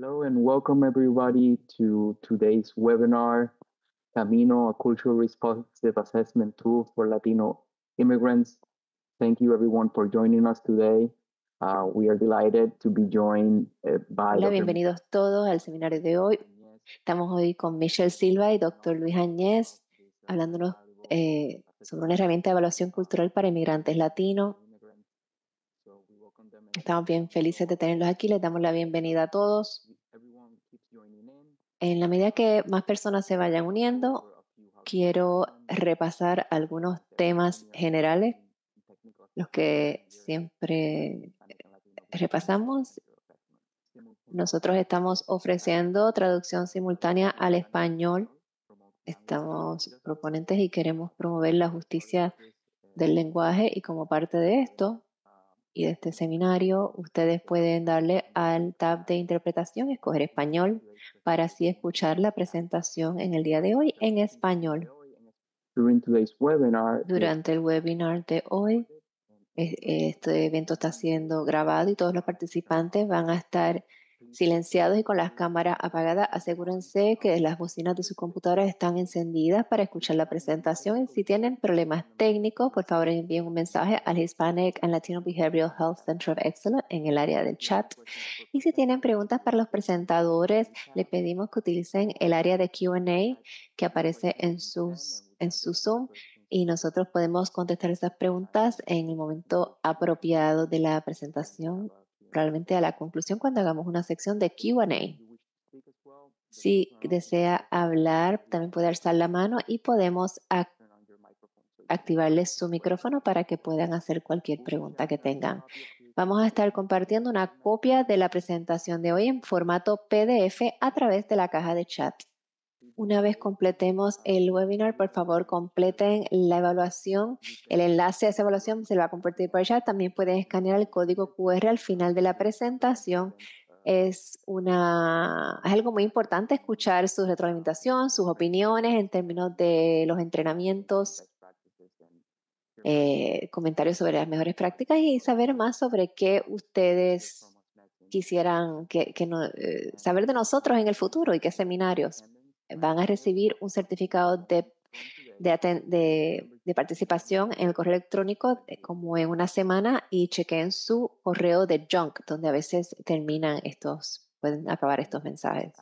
Hello and welcome everybody to today's webinar, Camino, a cultural responsive assessment tool for Latino immigrants. Thank you everyone for joining us today. We are delighted to be joined by Hola, Dr. bienvenidos todos al seminario de hoy. Estamos hoy con Michelle Silva y Dr. Luis Añez hablándonos sobre una herramienta de evaluación cultural para inmigrantes latinos. Estamos bien felices de tenerlos aquí. Les damos la bienvenida a todos. En la medida que más personas se vayan uniendo, quiero repasar algunos temas generales, los que siempre repasamos. Nosotros estamos ofreciendo traducción simultánea al español. Estamos proponentes y queremos promover la justicia del lenguaje, y como parte de esto y de este seminario, ustedes pueden darle al tab de interpretación, escoger español, para así escuchar la presentación en el día de hoy en español. Durante el webinar de hoy, este evento está siendo grabado y todos los participantes van a estar silenciados y con las cámaras apagadas. Asegúrense que las bocinas de sus computadoras están encendidas para escuchar la presentación. Y si tienen problemas técnicos, por favor envíen un mensaje al Hispanic and Latino Behavioral Health Center of Excellence en el área del chat. Y si tienen preguntas para los presentadores, les pedimos que utilicen el área de Q&A que aparece en su Zoom, y nosotros podemos contestar esas preguntas en el momento apropiado de la presentación, probablemente a la conclusión cuando hagamos una sección de Q&A. Si desea hablar, también puede alzar la mano y podemos activarles su micrófono para que puedan hacer cualquier pregunta que tengan. Vamos a estar compartiendo una copia de la presentación de hoy en formato PDF a través de la caja de chat. Una vez completemos el webinar, por favor, completen la evaluación. El enlace a esa evaluación se le va a compartir por chat. También pueden escanear el código QR al final de la presentación. Es algo muy importante escuchar su retroalimentación, sus opiniones en términos de los entrenamientos, comentarios sobre las mejores prácticas y saber más sobre qué ustedes quisieran saber de nosotros en el futuro y qué seminarios. Van a recibir un certificado de participación en el correo electrónico como en una semana, y chequen su correo de junk, donde a veces pueden acabar estos mensajes.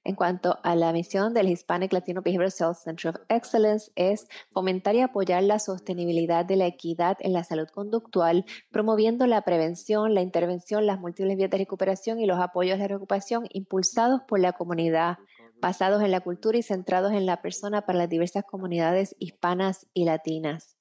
En cuanto a la misión del Hispanic Latino Behavioral Health Center of Excellence, es fomentar y apoyar la sostenibilidad de la equidad en la salud conductual, promoviendo la prevención, la intervención, las múltiples vías de recuperación y los apoyos a la recuperación impulsados por la comunidad, basados en la cultura y centrados en la persona para las diversas comunidades hispanas y latinas.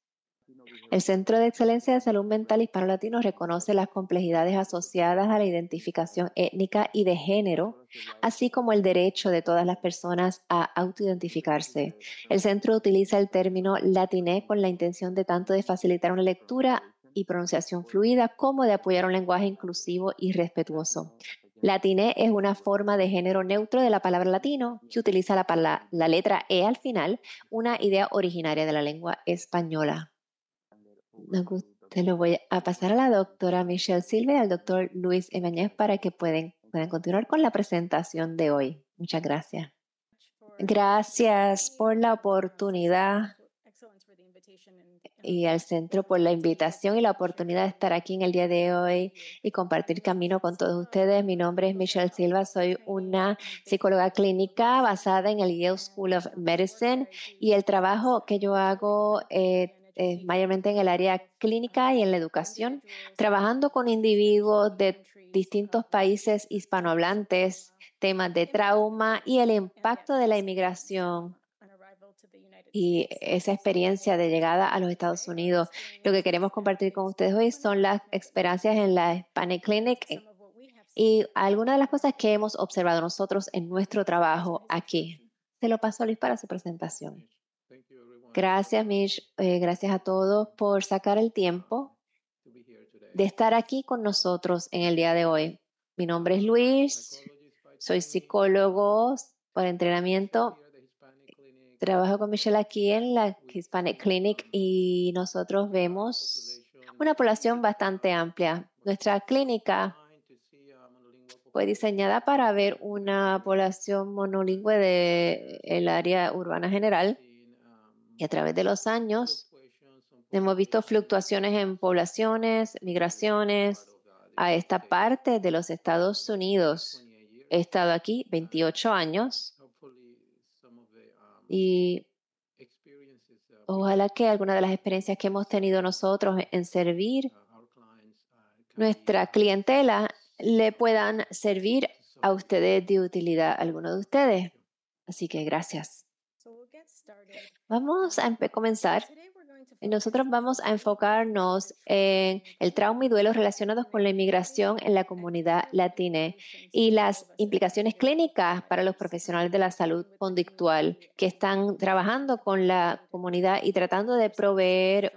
El Centro de Excelencia de Salud Mental Hispano-Latino reconoce las complejidades asociadas a la identificación étnica y de género, así como el derecho de todas las personas a autoidentificarse. El centro utiliza el término latiné con la intención de tanto de facilitar una lectura y pronunciación fluida como de apoyar un lenguaje inclusivo y respetuoso. Latiné es una forma de género neutro de la palabra latino que utiliza la letra E al final, una idea originaria de la lengua española. Te lo voy a pasar a la doctora Michelle Silva y al doctor Luis Ibáñez para que puedan continuar con la presentación de hoy. Muchas gracias. Gracias por la oportunidad y al centro por la invitación y la oportunidad de estar aquí en el día de hoy y compartir camino con todos ustedes. Mi nombre es Michelle Silva, soy una psicóloga clínica basada en el Yale School of Medicine, y el trabajo que yo hago mayormente en el área clínica y en la educación, trabajando con individuos de distintos países hispanohablantes, temas de trauma y el impacto de la inmigración y esa experiencia de llegada a los Estados Unidos. Lo que queremos compartir con ustedes hoy son las experiencias en la Hispanic Clinic y algunas de las cosas que hemos observado nosotros en nuestro trabajo aquí. Se lo paso a Luis para su presentación. Gracias, Mish. Gracias a todos por sacar el tiempo de estar aquí con nosotros en el día de hoy. Mi nombre es Luis, soy psicólogo por entrenamiento. Trabajo con Michelle aquí en la Hispanic Clinic y nosotros vemos una población bastante amplia. Nuestra clínica fue diseñada para ver una población monolingüe del área urbana general y a través de los años hemos visto fluctuaciones en poblaciones, migraciones a esta parte de los Estados Unidos. He estado aquí 28 años y ojalá que alguna de las experiencias que hemos tenido nosotros en servir nuestra clientela le puedan servir a ustedes de utilidad a alguno de ustedes. Así que gracias. Vamos a comenzar. Nosotros vamos a enfocarnos en el trauma y duelo relacionados con la inmigración en la comunidad latina y las implicaciones clínicas para los profesionales de la salud conductual que están trabajando con la comunidad y tratando de proveer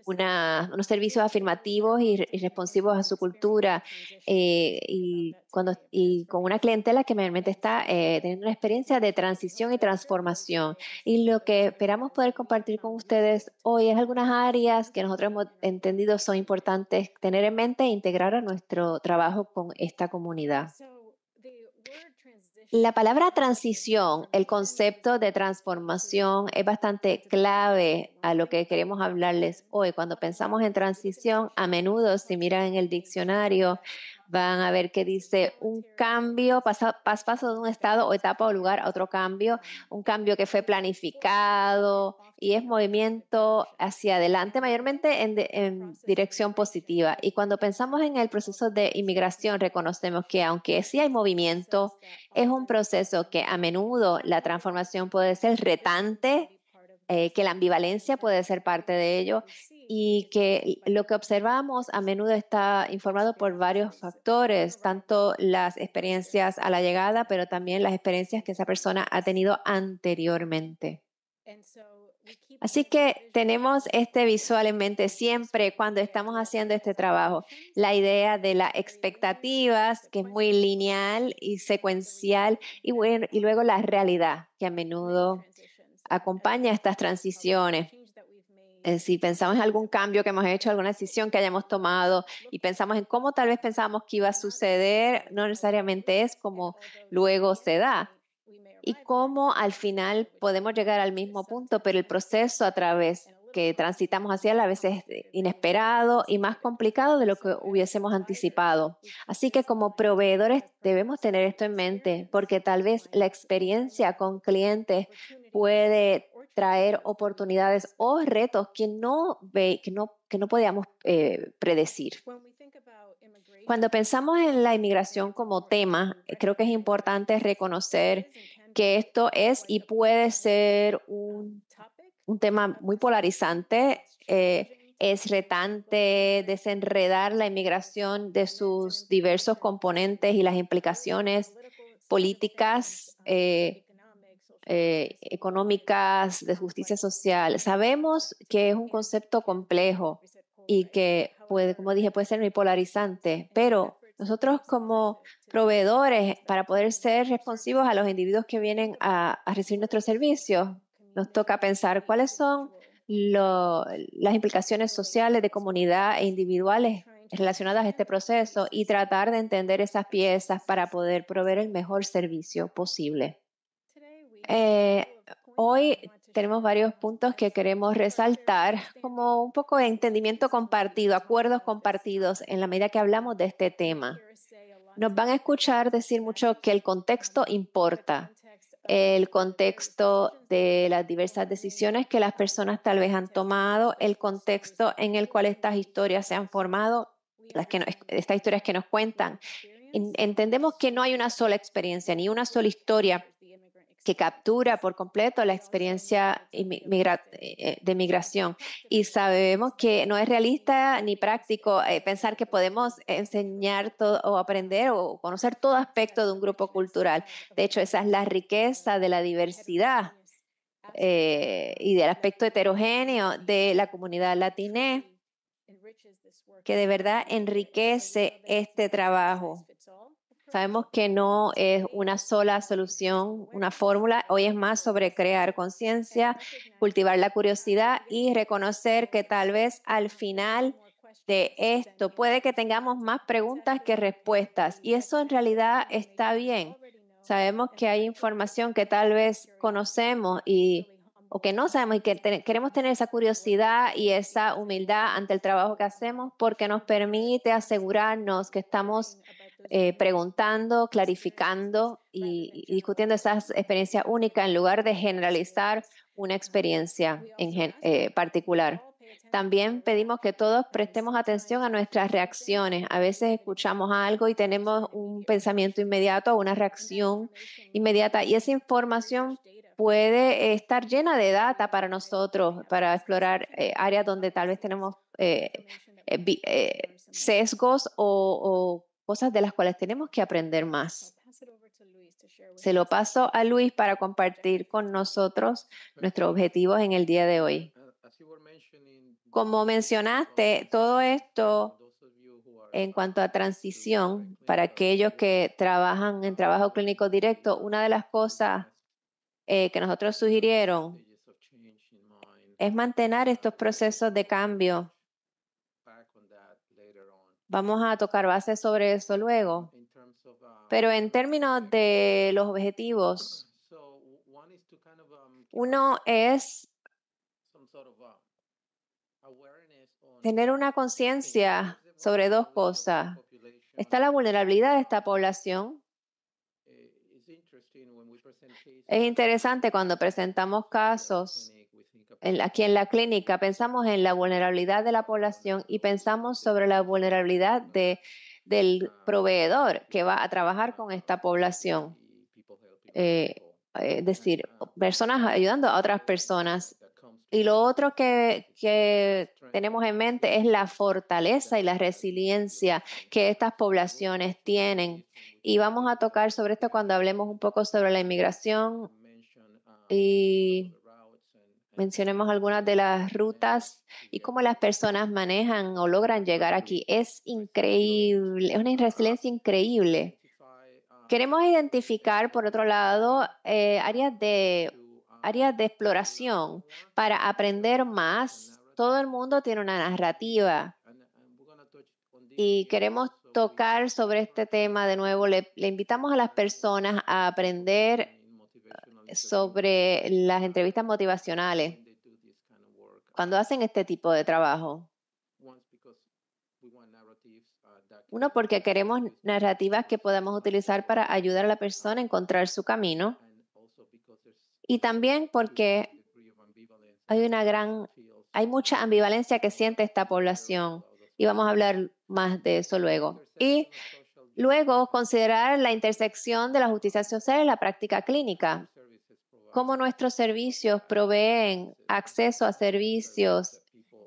unos servicios afirmativos y responsivos a su cultura y con una clientela que realmente está teniendo una experiencia de transición y transformación. Y lo que esperamos poder compartir con ustedes hoy es algunas áreas que nosotros hemos entendido son importantes tener en mente e integrar a nuestro trabajo con esta comunidad. La palabra transición, el concepto de transformación es bastante clave a lo que queremos hablarles hoy. Cuando pensamos en transición, a menudo, si miran en el diccionario, van a ver que dice un cambio, paso de un estado o etapa o lugar a otro cambio, un cambio que fue planificado y es movimiento hacia adelante, mayormente en dirección positiva. Y cuando pensamos en el proceso de inmigración, reconocemos que aunque sí hay movimiento, es un proceso que a menudo la transformación puede ser retante, que la ambivalencia puede ser parte de ello y que lo que observamos a menudo está informado por varios factores, tanto las experiencias a la llegada, pero también las experiencias que esa persona ha tenido anteriormente. Así que tenemos este visual en mente siempre cuando estamos haciendo este trabajo. La idea de las expectativas, que es muy lineal y secuencial, y, bueno, y luego la realidad, que a menudo acompaña estas transiciones. Si pensamos en algún cambio que hemos hecho, alguna decisión que hayamos tomado y pensamos en cómo tal vez pensábamos que iba a suceder, no necesariamente es como luego se da y cómo al final podemos llegar al mismo punto, pero el proceso a través que transitamos hacia él a veces es inesperado y más complicado de lo que hubiésemos anticipado. Así que como proveedores debemos tener esto en mente, porque tal vez la experiencia con clientes puede traer oportunidades o retos que no podíamos predecir. Cuando pensamos en la inmigración como tema, creo que es importante reconocer que esto es y puede ser un tema muy polarizante. Es retante desenredar la inmigración de sus diversos componentes y las implicaciones políticas, económicas, de justicia social. Sabemos que es un concepto complejo y que puede, como dije, puede ser muy polarizante, pero nosotros como proveedores, para poder ser responsivos a los individuos que vienen a recibir nuestros servicios, nos toca pensar cuáles son las implicaciones sociales de comunidad e individuales relacionadas a este proceso y tratar de entender esas piezas para poder proveer el mejor servicio posible. Eh, Hoy tenemos varios puntos que queremos resaltar como un poco de entendimiento compartido, acuerdos compartidos en la medida que hablamos de este tema. Nos van a escuchar decir mucho que el contexto importa, el contexto de las diversas decisiones que las personas tal vez han tomado, el contexto en el cual estas historias se han formado, estas historias que nos cuentan. Entendemos que no hay una sola experiencia ni una sola historia que captura por completo la experiencia de migración. Y sabemos que no es realista ni práctico pensar que podemos enseñar todo, o aprender o conocer todo aspecto de un grupo cultural. De hecho, esa es la riqueza de la diversidad y del aspecto heterogéneo de la comunidad latina, que de verdad enriquece este trabajo. Sabemos que no es una sola solución, una fórmula. Hoy es más sobre crear conciencia, cultivar la curiosidad y reconocer que tal vez al final de esto, puede que tengamos más preguntas que respuestas y eso en realidad está bien. Sabemos que hay información que tal vez conocemos o que no sabemos y que queremos tener esa curiosidad y esa humildad ante el trabajo que hacemos porque nos permite asegurarnos que estamos preguntando, clarificando y discutiendo esas experiencias únicas en lugar de generalizar una experiencia particular. También pedimos que todos prestemos atención a nuestras reacciones. A veces escuchamos algo y tenemos un pensamiento inmediato o una reacción inmediata y esa información puede estar llena de data para nosotros, para explorar áreas donde tal vez tenemos sesgos o cosas de las cuales tenemos que aprender más. Se lo paso a Luis para compartir con nosotros nuestros objetivos en el día de hoy. Como mencionaste, todo esto en cuanto a transición, para aquellos que trabajan en trabajo clínico directo, una de las cosas que nosotros sugirieron es mantener estos procesos de cambio. Vamos a tocar base sobre eso luego. Pero en términos de los objetivos, uno es tener una conciencia sobre dos cosas. Está la vulnerabilidad de esta población. Es interesante cuando presentamos casos aquí en la clínica, pensamos en la vulnerabilidad de la población y pensamos sobre la vulnerabilidad del proveedor que va a trabajar con esta población. Es decir, personas ayudando a otras personas. Y lo otro que tenemos en mente es la fortaleza y la resiliencia que estas poblaciones tienen. Y vamos a tocar sobre esto cuando hablemos un poco sobre la inmigración y mencionemos algunas de las rutas y cómo las personas manejan o logran llegar aquí. Es increíble, es una resiliencia increíble. Queremos identificar, por otro lado, áreas de exploración para aprender más. Todo el mundo tiene una narrativa y queremos tocar sobre este tema de nuevo. Le invitamos a las personas a aprender sobre las entrevistas motivacionales cuando hacen este tipo de trabajo. Uno, porque queremos narrativas que podamos utilizar para ayudar a la persona a encontrar su camino. Y también porque hay mucha ambivalencia que siente esta población. Y vamos a hablar más de eso luego. Y luego, considerar la intersección de la justicia social y la práctica clínica. Cómo nuestros servicios proveen acceso a servicios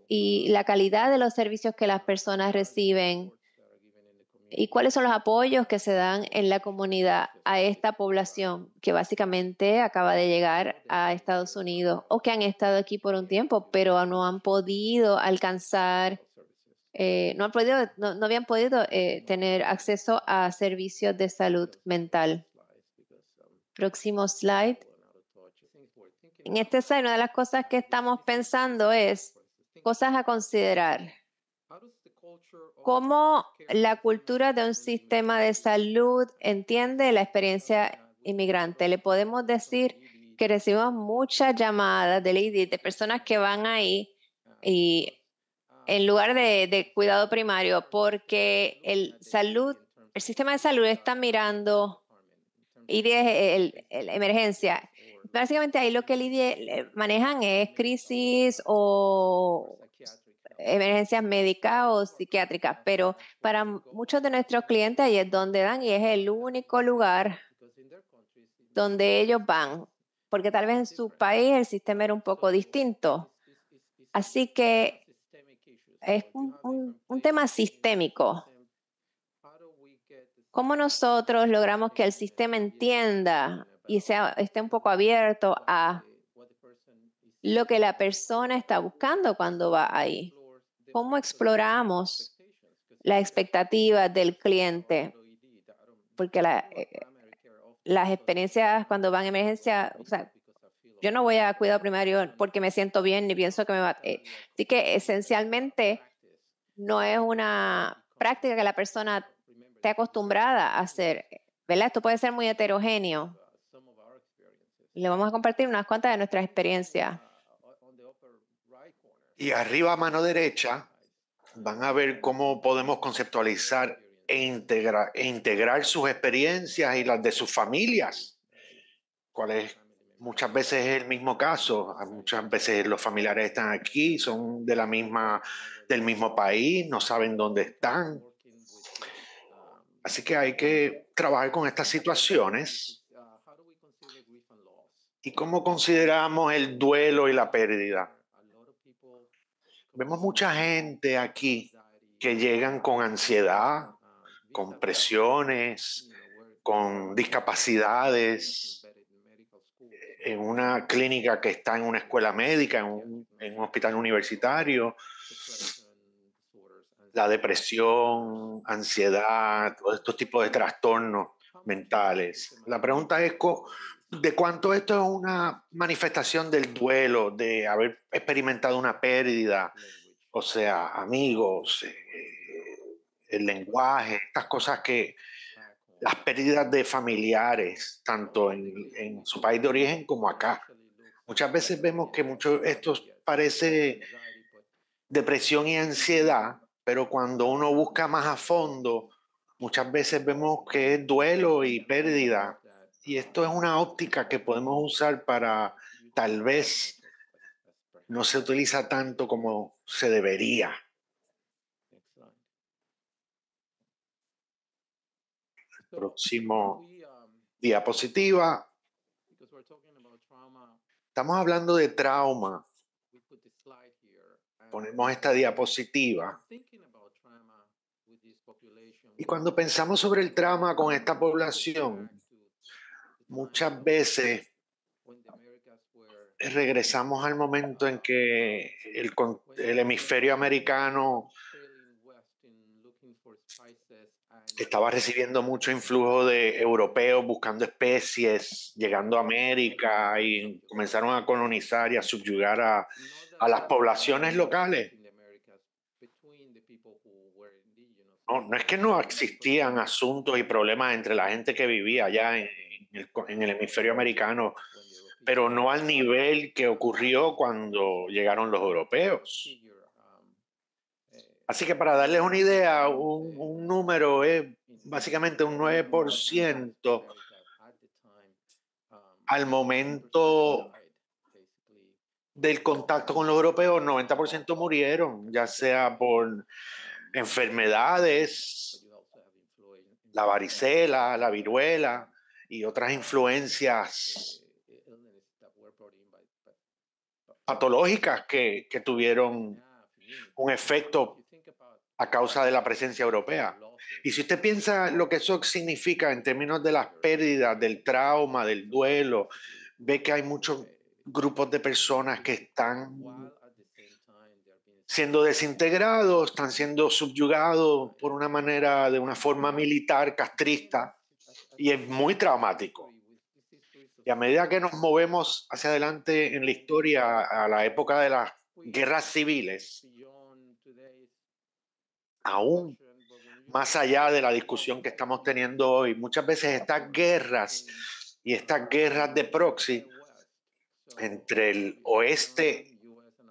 y la calidad de los servicios que las personas reciben y cuáles son los apoyos que se dan en la comunidad a esta población que básicamente acaba de llegar a Estados Unidos o que han estado aquí por un tiempo, pero no han podido alcanzar, no habían podido tener acceso a servicios de salud mental. Próximo slide. En este slide, una de las cosas que estamos pensando es cosas a considerar. ¿Cómo la cultura de un sistema de salud entiende la experiencia inmigrante? Le podemos decir que recibimos muchas llamadas del IDI de personas que van ahí y en lugar de cuidado primario porque el sistema de salud está mirando IDI es la emergencia. Básicamente ahí lo que el IDI manejan es crisis o emergencias médicas o psiquiátricas, pero para muchos de nuestros clientes ahí es donde dan y es el único lugar donde ellos van, porque tal vez en su país el sistema era un poco distinto. Así que es un tema sistémico. ¿Cómo nosotros logramos que el sistema entienda y esté un poco abierto a lo que la persona está buscando cuando va ahí? ¿Cómo exploramos las expectativas del cliente? Porque las experiencias cuando van a emergencia, o sea, yo no voy a cuidado primario porque me siento bien ni pienso que me va. Así que esencialmente no es una práctica que la persona esté acostumbrada a hacer, ¿verdad? Esto puede ser muy heterogéneo. Le vamos a compartir unas cuantas de nuestras experiencias. Y arriba a mano derecha van a ver cómo podemos conceptualizar e integrar sus experiencias y las de sus familias. ¿Cuál es? Muchas veces es el mismo caso. Muchas veces los familiares están aquí, son del mismo país, no saben dónde están. Así que hay que trabajar con estas situaciones. ¿Y cómo consideramos el duelo y la pérdida? Vemos mucha gente aquí que llegan con ansiedad, con presiones, con discapacidades, en una clínica que está en una escuela médica, en un hospital universitario. La depresión, ansiedad, todos estos tipos de trastornos mentales. La pregunta es de cuánto esto es una manifestación del duelo, de haber experimentado una pérdida, o sea, amigos, el lenguaje, estas cosas las pérdidas de familiares, tanto en su país de origen como acá. Muchas veces vemos que esto parece depresión y ansiedad, pero cuando uno busca más a fondo, muchas veces vemos que es duelo y pérdida. Y esto es una óptica que podemos usar para, tal vez, no se utiliza tanto como se debería. Próximo diapositiva. Estamos hablando de trauma. Ponemos esta diapositiva. Y cuando pensamos sobre el trauma con esta población, muchas veces regresamos al momento en que el hemisferio americano estaba recibiendo mucho influjo de europeos buscando especies, llegando a América y comenzaron a colonizar y a subyugar a las poblaciones locales. No es que no existían asuntos y problemas entre la gente que vivía allá en el hemisferio americano, pero no al nivel que ocurrió cuando llegaron los europeos. Así que para darles una idea, un número es básicamente un 9% al momento del contacto con los europeos. 90% murieron, ya sea por enfermedades, la varicela, la viruela y otras influencias patológicas que tuvieron un efecto a causa de la presencia europea. Y si usted piensa lo que eso significa en términos de las pérdidas, del trauma, del duelo, ve que hay muchos grupos de personas que están siendo desintegrados, están siendo subyugados por de una forma militar, castrista, y es muy traumático. Y a medida que nos movemos hacia adelante en la historia, a la época de las guerras civiles, aún más allá de la discusión que estamos teniendo hoy, muchas veces estas guerras y estas guerras de proxy entre el oeste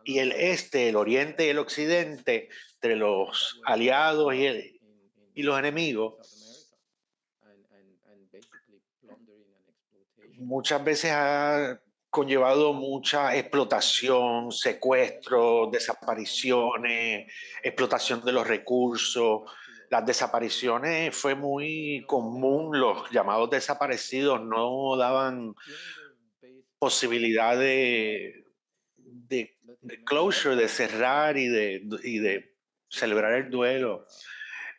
y el este, el oriente y el occidente, entre los aliados y los enemigos, muchas veces ha conllevado mucha explotación, secuestro, desapariciones, explotación de los recursos. Las desapariciones fue muy común, los llamados desaparecidos no daban posibilidad de closure, de cerrar y de celebrar el duelo.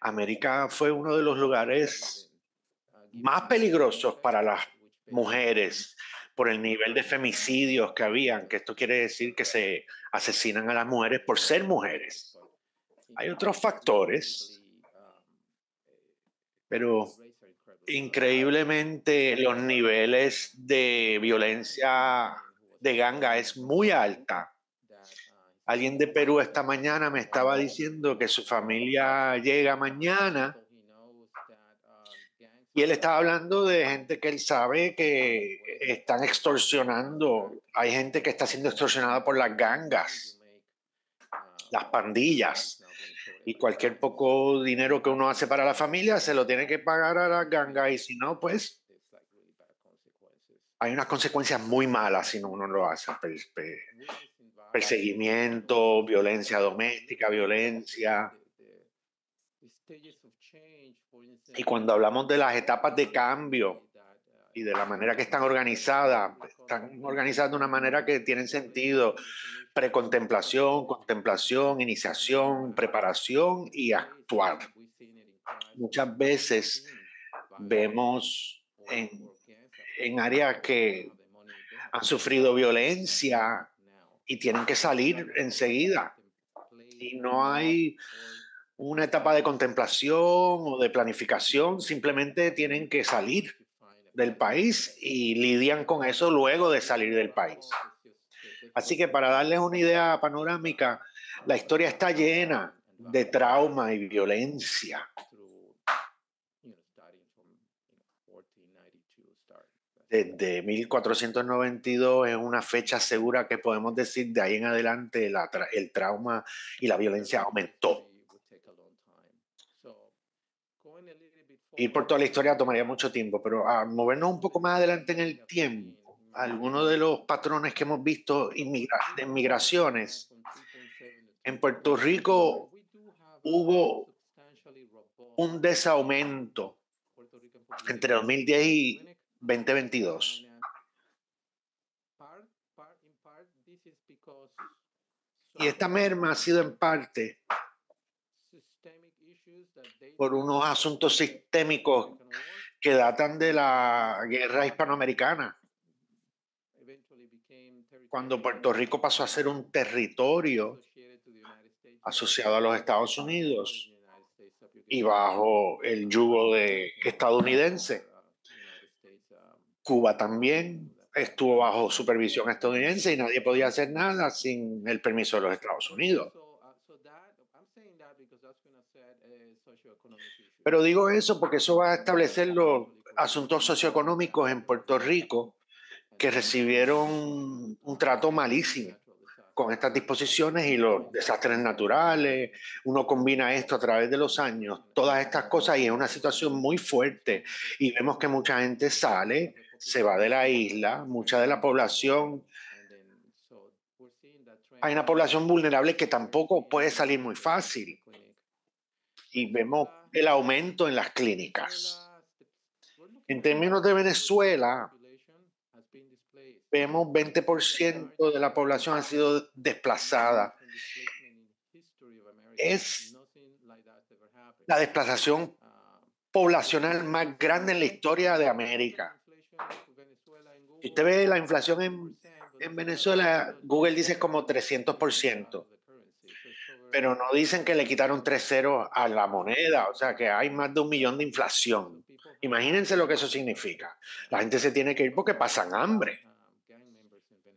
América fue uno de los lugares más peligrosos para las mujeres por el nivel de femicidios que habían, que esto quiere decir que se asesinan a las mujeres por ser mujeres. Hay otros factores, pero increíblemente los niveles de violencia de ganga es muy alta Alguien de Perú esta mañana me estaba diciendo que su familia llega mañana y él estaba hablando de gente que él sabe que están extorsionando. Hay gente que está siendo extorsionada por las gangas, las pandillas. Y cualquier poco dinero que uno hace para la familia se lo tiene que pagar a las gangas. Y si no, pues hay unas consecuencias muy malas si no uno lo hace. Perseguimiento, violencia doméstica, violencia. Y cuando hablamos de las etapas de cambio y de la manera que están organizadas de una manera que tienen sentido: precontemplación, contemplación, iniciación, preparación y actuar. Muchas veces vemos en áreas que han sufrido violencia y tienen que salir enseguida. Y no hay una etapa de contemplación o de planificación, simplemente tienen que salir del país y lidian con eso luego de salir del país. Así que para darles una idea panorámica, la historia está llena de trauma y violencia. Desde 1492 es una fecha segura que podemos decir de ahí en adelante el trauma y la violencia aumentó. Ir por toda la historia tomaría mucho tiempo, pero a movernos un poco más adelante en el tiempo, algunos de los patrones que hemos visto de migraciones, en Puerto Rico hubo un desaumento entre 2010 y 2022. Y esta merma ha sido en parte por unos asuntos sistémicos que datan de la guerra hispanoamericana, cuando Puerto Rico pasó a ser un territorio asociado a los Estados Unidos y bajo el yugo estadounidense. Cuba también estuvo bajo supervisión estadounidense y nadie podía hacer nada sin el permiso de los Estados Unidos. Pero digo eso porque eso va a establecer los asuntos socioeconómicos en Puerto Rico que recibieron un trato malísimo con estas disposiciones y los desastres naturales. Uno combina esto a través de los años, todas estas cosas, y es una situación muy fuerte. Y vemos que mucha gente sale, se va de la isla, mucha de la población. Hay una población vulnerable que tampoco puede salir muy fácil. Y vemos el aumento en las clínicas. En términos de Venezuela, vemos 20% de la población ha sido desplazada. Es la desplazación poblacional más grande en la historia de América. Si usted ve la inflación en Venezuela, Google dice como 300%, pero no dicen que le quitaron 3 ceros a la moneda, o sea que hay más de 1 millón de inflación. Imagínense lo que eso significa. La gente se tiene que ir porque pasan hambre.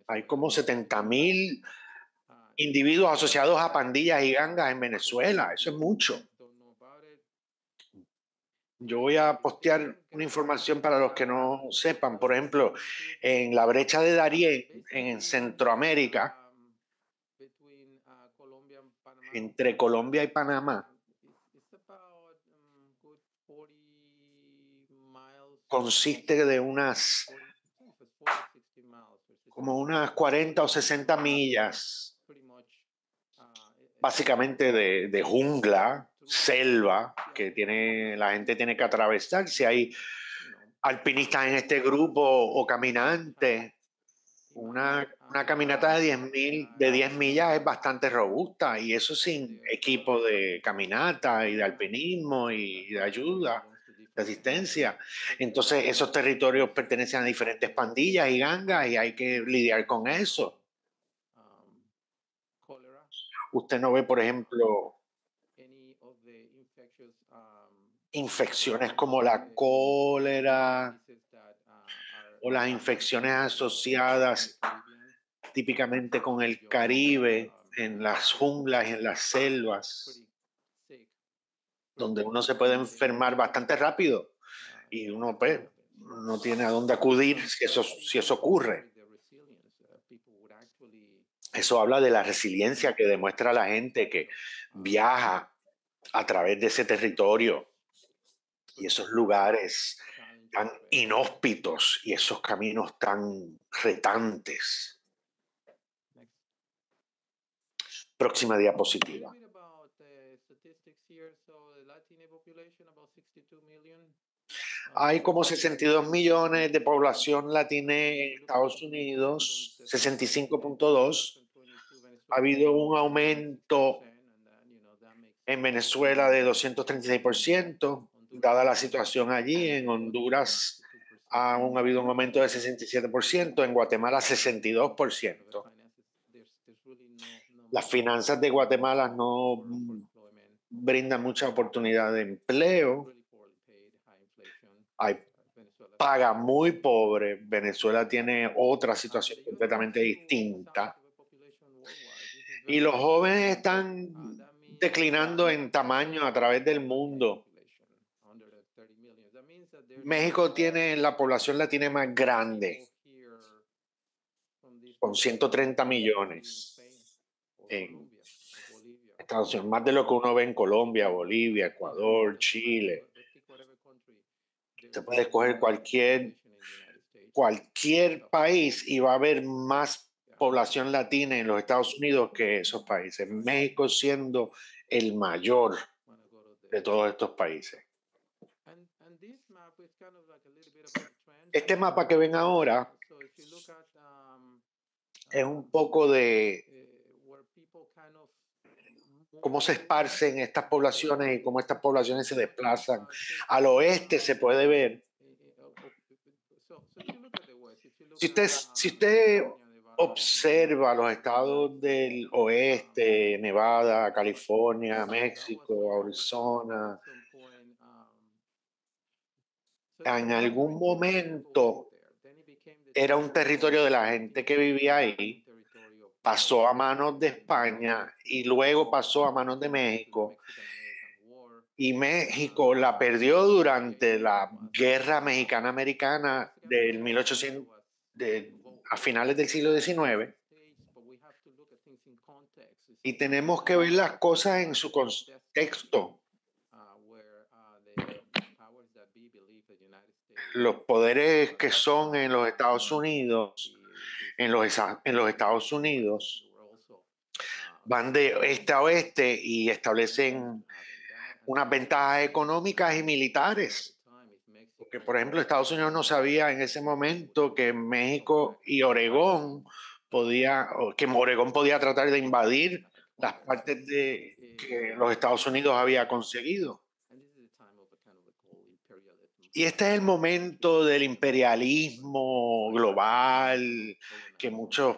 Hay como 70,000 individuos asociados a pandillas y gangas en Venezuela. Eso es mucho. Yo voy a postear una información para los que no sepan. Por ejemplo, en la brecha de Darién, en Centroamérica, entre Colombia y Panamá, consiste de unas 40 o 60 millas, básicamente de jungla, selva, que la gente tiene que atravesar. Si hay alpinistas en este grupo o caminantes, una caminata de 10 millas es bastante robusta, y eso sin equipo de caminata y de alpinismo y de ayuda, de asistencia. Entonces esos territorios pertenecen a diferentes pandillas y gangas y hay que lidiar con eso. Usted no ve, por ejemplo, infecciones como la cólera o las infecciones asociadas típicamente con el Caribe, en las junglas y en las selvas, donde uno se puede enfermar bastante rápido y uno pues, no tiene a dónde acudir si eso ocurre. Eso habla de la resiliencia que demuestra la gente que viaja a través de ese territorio y esos lugares tan inhóspitos y esos caminos tan retantes. Próxima diapositiva. Hay como 62 millones de población latina en Estados Unidos, 65.2. Ha habido un aumento en Venezuela de 236%, dada la situación allí. En Honduras ha habido un aumento de 67%, en Guatemala 62%. Las finanzas de Guatemala no brindan mucha oportunidad de empleo. Hay paga muy pobre. Venezuela tiene otra situación completamente distinta. Y los jóvenes están declinando en tamaño a través del mundo. México tiene la población latina más grande, con 130 millones en Estados Unidos, más de lo que uno ve en Colombia, Bolivia, Ecuador, Chile. Se puede escoger cualquier país y va a haber más población latina en los Estados Unidos que esos países. México siendo el mayor de todos estos países. Este mapa que ven ahora es un poco de cómo se esparcen estas poblaciones y cómo estas poblaciones se desplazan. Al oeste se puede ver. Si usted observa los estados del oeste, Nevada, California, México, Arizona, en algún momento era un territorio de la gente que vivía ahí, pasó a manos de España y luego pasó a manos de México. Y México la perdió durante la Guerra Mexicana-Americana del 1800, a finales del siglo XIX. Y tenemos que ver las cosas en su contexto. Los poderes que son en los Estados Unidos, en los Estados Unidos, van de este a oeste y establecen unas ventajas económicas y militares. Porque, por ejemplo, Estados Unidos no sabía en ese momento que México y Oregón Oregón podía tratar de invadir las partes que los Estados Unidos había conseguido. Y este es el momento del imperialismo global, que muchos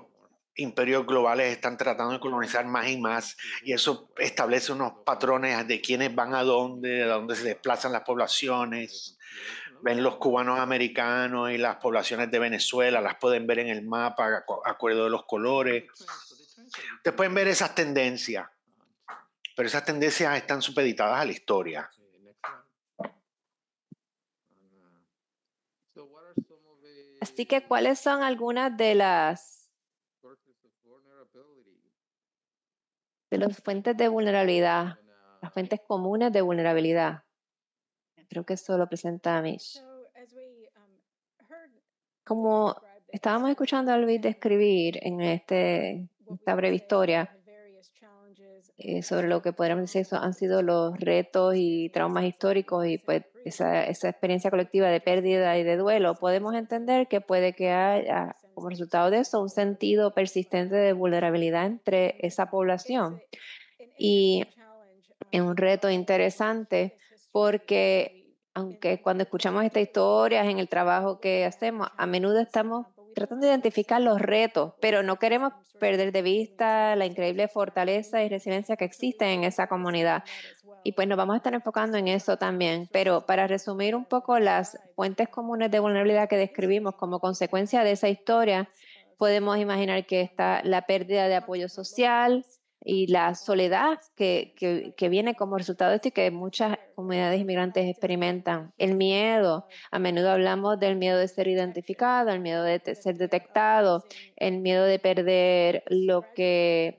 imperios globales están tratando de colonizar más y más, y eso establece unos patrones de quiénes van a dónde se desplazan las poblaciones. Ven los cubanos americanos y las poblaciones de Venezuela, las pueden ver en el mapa a acuerdo de los colores. Ustedes pueden ver esas tendencias, pero esas tendencias están supeditadas a la historia. Así que, ¿cuáles son algunas de las fuentes de vulnerabilidad, las fuentes comunes de vulnerabilidad? Creo que eso lo presenta Mish. Como estábamos escuchando a Luis describir en esta breve historia sobre lo que podríamos decir han sido los retos y traumas históricos y pues esa experiencia colectiva de pérdida y de duelo, podemos entender que puede que haya como resultado de eso un sentido persistente de vulnerabilidad entre esa población. Y es un reto interesante porque aunque cuando escuchamos estas historias en el trabajo que hacemos, a menudo estamos tratando de identificar los retos, pero no queremos perder de vista la increíble fortaleza y resiliencia que existe en esa comunidad. Y pues nos vamos a estar enfocando en eso también. Pero para resumir un poco las fuentes comunes de vulnerabilidad que describimos como consecuencia de esa historia, podemos imaginar que está la pérdida de apoyo social, y la soledad que viene como resultado de esto y que muchas comunidades inmigrantes experimentan. El miedo, a menudo hablamos del miedo de ser identificado, el miedo de ser detectado, el miedo de perder lo que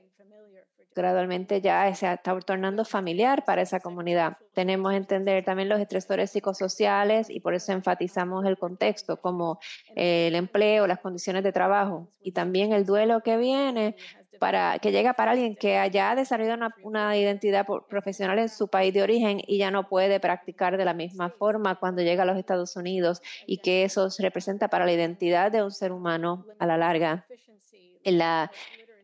gradualmente ya se está tornando familiar para esa comunidad. Tenemos que entender también los estresores psicosociales y por eso enfatizamos el contexto como el empleo, las condiciones de trabajo y también el duelo que viene que llega para alguien que haya desarrollado una identidad profesional en su país de origen y ya no puede practicar de la misma forma cuando llega a los Estados Unidos y que eso representa para la identidad de un ser humano a la larga.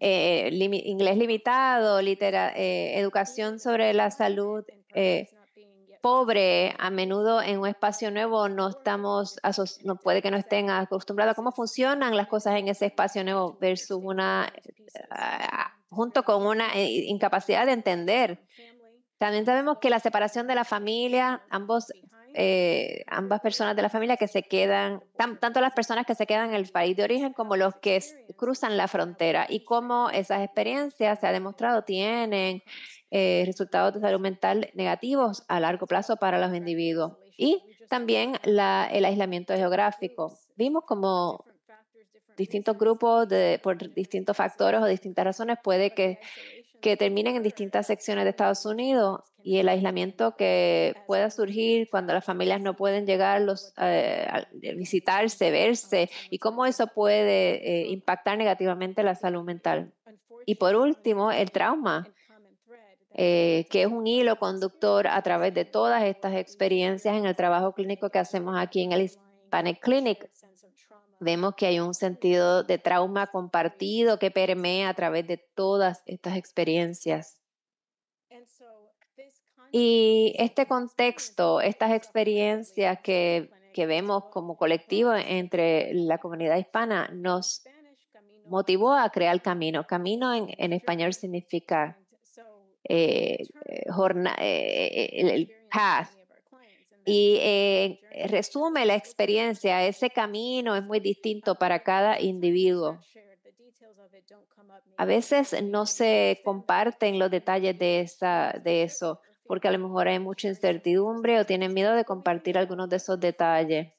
Inglés limitado, educación sobre la salud pobre, a menudo en un espacio nuevo no puede que no estén acostumbrados a cómo funcionan las cosas en ese espacio nuevo versus junto con una incapacidad de entender. También sabemos que la separación de la familia, ambas personas de la familia que se quedan, tanto las personas que se quedan en el país de origen como los que cruzan la frontera y cómo esas experiencias se ha demostrado tienen resultados de salud mental negativos a largo plazo para los individuos. Y también el aislamiento geográfico. Vimos como distintos grupos por distintos factores o distintas razones puede que terminen en distintas secciones de Estados Unidos y el aislamiento que pueda surgir cuando las familias no pueden llegar a visitarse, verse y cómo eso puede impactar negativamente la salud mental. Y por último, el trauma, que es un hilo conductor a través de todas estas experiencias en el trabajo clínico que hacemos aquí en el Hispanic Clinic. Vemos que hay un sentido de trauma compartido que permea a través de todas estas experiencias. Y este contexto, estas experiencias que vemos como colectivo entre la comunidad hispana, nos motivó a crear Camino. Camino en español significa el path. Y resume la experiencia, ese camino es muy distinto para cada individuo. A veces no se comparten los detalles de eso, porque a lo mejor hay mucha incertidumbre o tienen miedo de compartir algunos de esos detalles.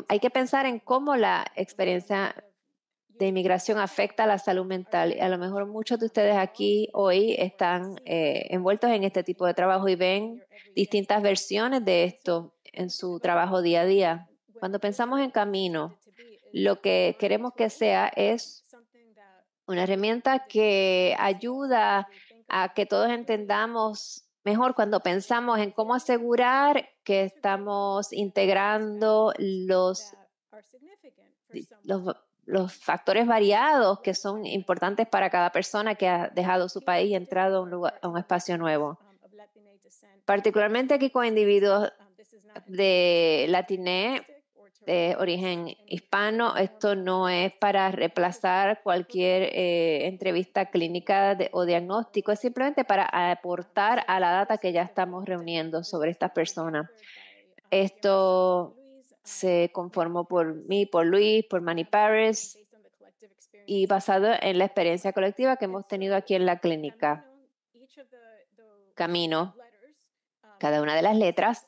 Hay que pensar en cómo la experiencia de inmigración afecta a la salud mental. Y a lo mejor muchos de ustedes aquí hoy están envueltos en este tipo de trabajo y ven distintas versiones de esto en su trabajo día a día. Cuando pensamos en Camino, lo que queremos que sea es una herramienta que ayuda a que todos entendamos mejor cuando pensamos en cómo asegurar que estamos integrando los factores variados que son importantes para cada persona que ha dejado su país y entrado a un espacio nuevo. Particularmente aquí con individuos de Latiné, de origen hispano, esto no es para reemplazar cualquier entrevista clínica o diagnóstico, es simplemente para aportar a la data que ya estamos reuniendo sobre estas personas. Esto se conformó por mí, por Luis, por Manny Paris y basado en la experiencia colectiva que hemos tenido aquí en la clínica. Camino, cada una de las letras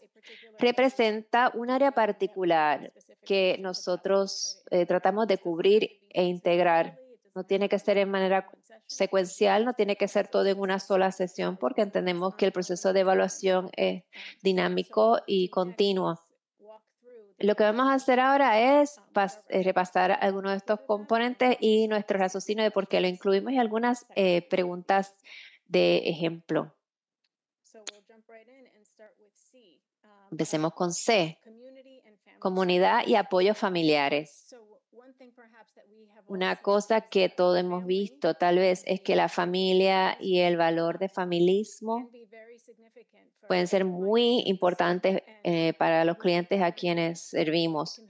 representa un área particular que nosotros tratamos de cubrir e integrar. No tiene que ser en manera secuencial, no tiene que ser todo en una sola sesión porque entendemos que el proceso de evaluación es dinámico y continuo. Lo que vamos a hacer ahora es repasar algunos de estos componentes y nuestro raciocinio de por qué lo incluimos y algunas preguntas de ejemplo. Empecemos con C, comunidad y apoyos familiares. Una cosa que todos hemos visto tal vez es que la familia y el valor de familismo pueden ser muy importantes para los clientes a quienes servimos.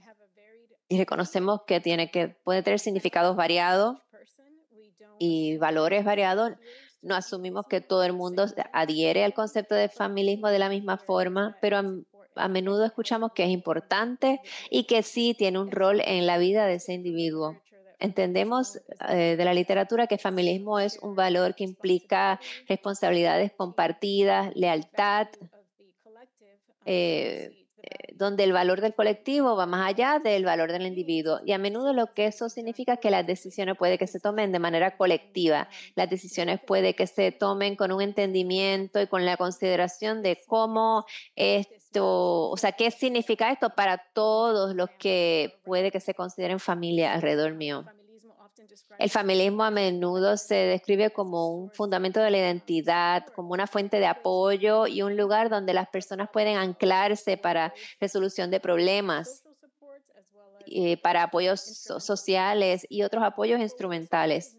Y reconocemos que puede tener significados variados y valores variados. No asumimos que todo el mundo adhiere al concepto de familismo de la misma forma, pero a menudo escuchamos que es importante y que sí tiene un rol en la vida de ese individuo. Entendemos de la literatura que familismo es un valor que implica responsabilidades compartidas, lealtad, donde el valor del colectivo va más allá del valor del individuo. Y a menudo lo que eso significa es que las decisiones puede que se tomen de manera colectiva. Las decisiones puede que se tomen con un entendimiento y con la consideración de cómo esto, o sea, qué significa esto para todos los que puede que se consideren familia alrededor mío. El familismo a menudo se describe como un fundamento de la identidad, como una fuente de apoyo y un lugar donde las personas pueden anclarse para resolución de problemas, para apoyos sociales y otros apoyos instrumentales.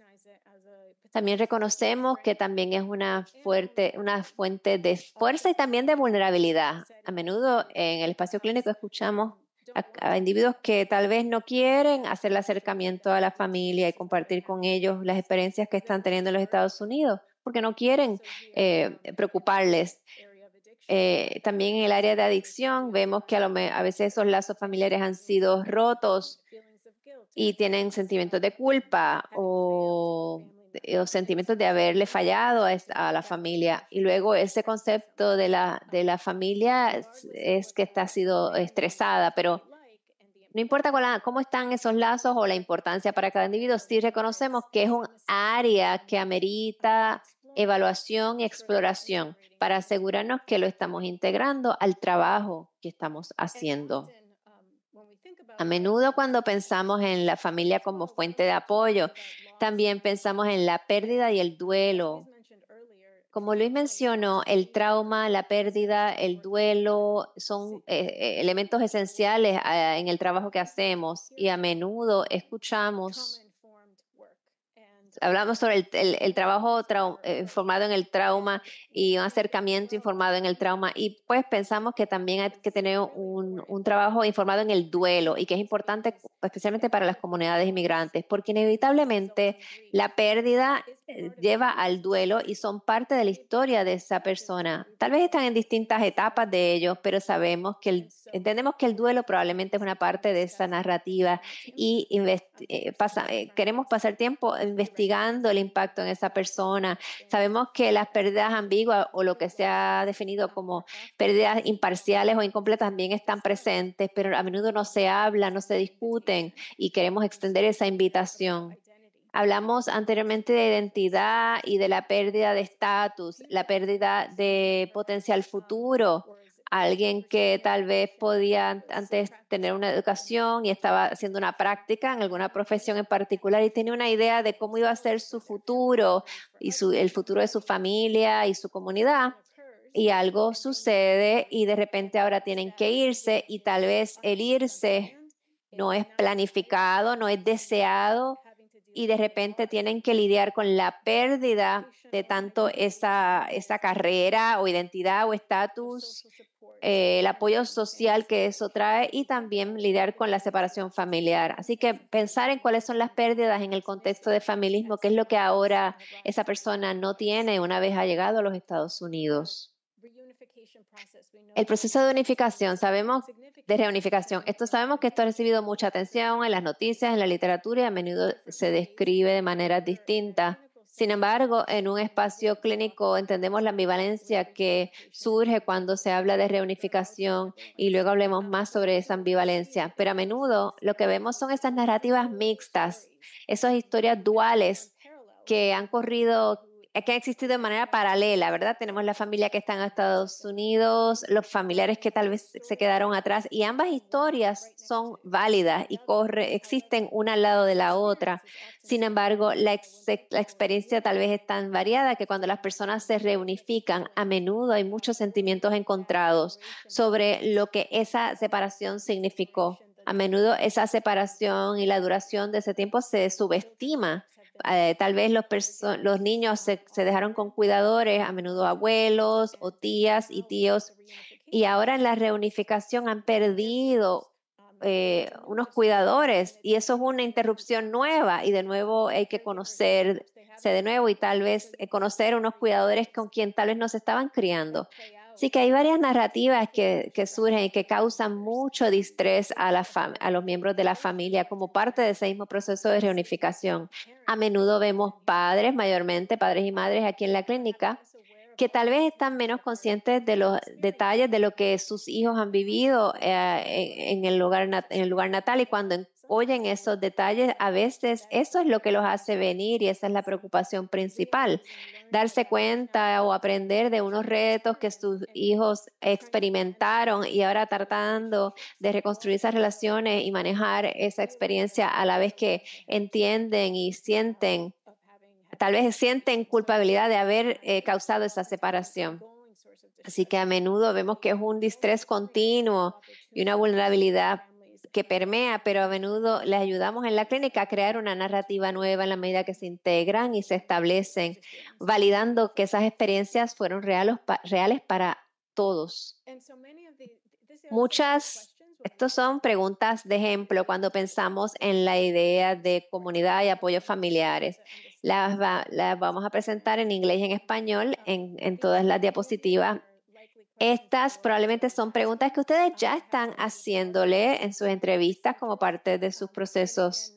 También reconocemos que también es una fuente de fuerza y también de vulnerabilidad. A menudo en el espacio clínico escuchamos a individuos que tal vez no quieren hacer el acercamiento a la familia y compartir con ellos las experiencias que están teniendo en los Estados Unidos, porque no quieren preocuparles. También en el área de adicción vemos que a veces esos lazos familiares han sido rotos y tienen sentimientos de culpa o sentimientos de haberle fallado a la familia. Y luego ese concepto de la familia es que ha sido estresada, pero no importa cómo están esos lazos o la importancia para cada individuo, sí reconocemos que es un área que amerita evaluación y exploración para asegurarnos que lo estamos integrando al trabajo que estamos haciendo. A menudo cuando pensamos en la familia como fuente de apoyo, también pensamos en la pérdida y el duelo. Como Luis mencionó, el trauma, la pérdida, el duelo son elementos esenciales en el trabajo que hacemos y a menudo hablamos sobre el trabajo informado en el trauma y un acercamiento informado en el trauma y pues pensamos que también hay que tener un trabajo informado en el duelo y que es importante especialmente para las comunidades inmigrantes porque inevitablemente la pérdida lleva al duelo y son parte de la historia de esa persona. Tal vez están en distintas etapas de ellos, pero entendemos que el duelo probablemente es una parte de esa narrativa y queremos pasar tiempo investigando el impacto en esa persona. Sabemos que las pérdidas ambiguas o lo que se ha definido como pérdidas imparciales o incompletas también están presentes, pero a menudo no se habla, no se discuten y queremos extender esa invitación. Hablamos anteriormente de identidad y de la pérdida de estatus, la pérdida de potencial futuro. Alguien que tal vez podía antes tener una educación y estaba haciendo una práctica en alguna profesión en particular y tenía una idea de cómo iba a ser su futuro y el futuro de su familia y su comunidad. Y algo sucede y de repente ahora tienen que irse y tal vez el irse no es planificado, no es deseado y de repente tienen que lidiar con la pérdida de tanto esa carrera o identidad o estatus, el apoyo social que eso trae y también lidiar con la separación familiar. Así que pensar en cuáles son las pérdidas en el contexto de familismo, qué es lo que ahora esa persona no tiene una vez ha llegado a los Estados Unidos. El proceso de unificación, de reunificación, sabemos que esto ha recibido mucha atención en las noticias, en la literatura y a menudo se describe de maneras distintas. Sin embargo, en un espacio clínico entendemos la ambivalencia que surge cuando se habla de reunificación y luego hablemos más sobre esa ambivalencia. Pero a menudo lo que vemos son esas narrativas mixtas, esas historias duales que han existido de manera paralela, ¿verdad? Tenemos la familia que está en Estados Unidos, los familiares que tal vez se quedaron atrás y ambas historias son válidas y existen una al lado de la otra. Sin embargo, la experiencia tal vez es tan variada que cuando las personas se reunifican, a menudo hay muchos sentimientos encontrados sobre lo que esa separación significó. A menudo esa separación y la duración de ese tiempo se subestima. Tal vez los niños se dejaron con cuidadores, a menudo abuelos o tías y tíos, y ahora en la reunificación han perdido unos cuidadores y eso es una interrupción nueva y de nuevo hay que conocerse de nuevo y tal vez conocer unos cuidadores con quien tal vez no se estaban criando. Así que hay varias narrativas que surgen y que causan mucho distrés a los miembros de la familia como parte de ese mismo proceso de reunificación. A menudo vemos padres, mayormente padres y madres aquí en la clínica, que tal vez están menos conscientes de los detalles de lo que sus hijos han vivido en el lugar natal, y cuando oyen esos detalles, a veces eso es lo que los hace venir y esa es la preocupación principal. Darse cuenta o aprender de unos retos que sus hijos experimentaron y ahora tratando de reconstruir esas relaciones y manejar esa experiencia a la vez que entienden y sienten. Tal vez sienten culpabilidad de haber causado esa separación. Así que a menudo vemos que es un distrés continuo y una vulnerabilidad que permea, pero a menudo les ayudamos en la clínica a crear una narrativa nueva en la medida que se integran y se establecen, validando que esas experiencias fueron reales para todos. Estos son preguntas de ejemplo cuando pensamos en la idea de comunidad y apoyo familiares. Las vamos a presentar en inglés y en español en todas las diapositivas. Estas probablemente son preguntas que ustedes ya están haciéndole en sus entrevistas como parte de sus procesos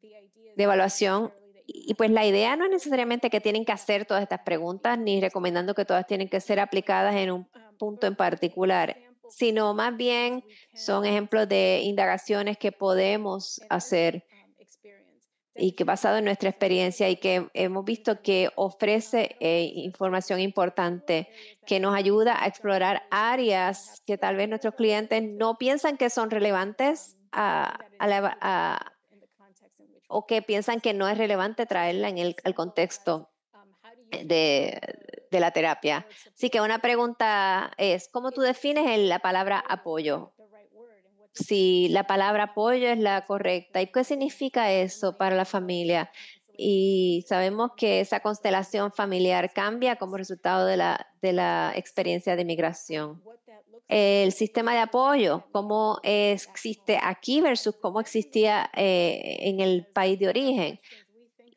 de evaluación. Y pues la idea no es necesariamente que tienen que hacer todas estas preguntas, ni recomendando que todas tienen que ser aplicadas en un punto en particular, sino más bien son ejemplos de indagaciones que podemos hacer y que basado en nuestra experiencia y que hemos visto que ofrece información importante que nos ayuda a explorar áreas que tal vez nuestros clientes no piensan que son relevantes o que piensan que no es relevante traerla al contexto de la terapia. Así que una pregunta es, ¿cómo tú defines la palabra apoyo? Si la palabra apoyo es la correcta. ¿Y qué significa eso para la familia? Y sabemos que esa constelación familiar cambia como resultado de la experiencia de migración. El sistema de apoyo, cómo existe aquí versus cómo existía en el país de origen.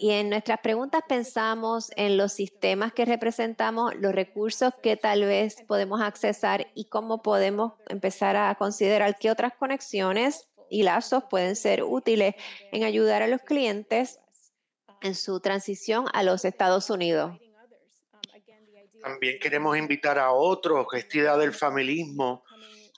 Y en nuestras preguntas pensamos en los sistemas que representamos, los recursos que tal vez podemos accesar y cómo podemos empezar a considerar qué otras conexiones y lazos pueden ser útiles en ayudar a los clientes en su transición a los Estados Unidos. También queremos invitar a otros, que esta idea del familismo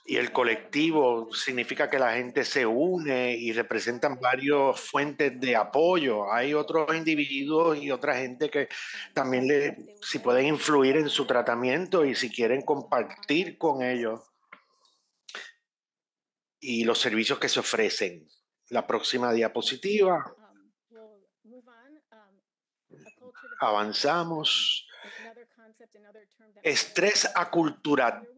y el colectivo significa que la gente se une y representan varias fuentes de apoyo. Hay otros individuos y otra gente que también si pueden influir en su tratamiento y si quieren compartir con ellos y los servicios que se ofrecen. La próxima diapositiva. Avanzamos. Estrés aculturante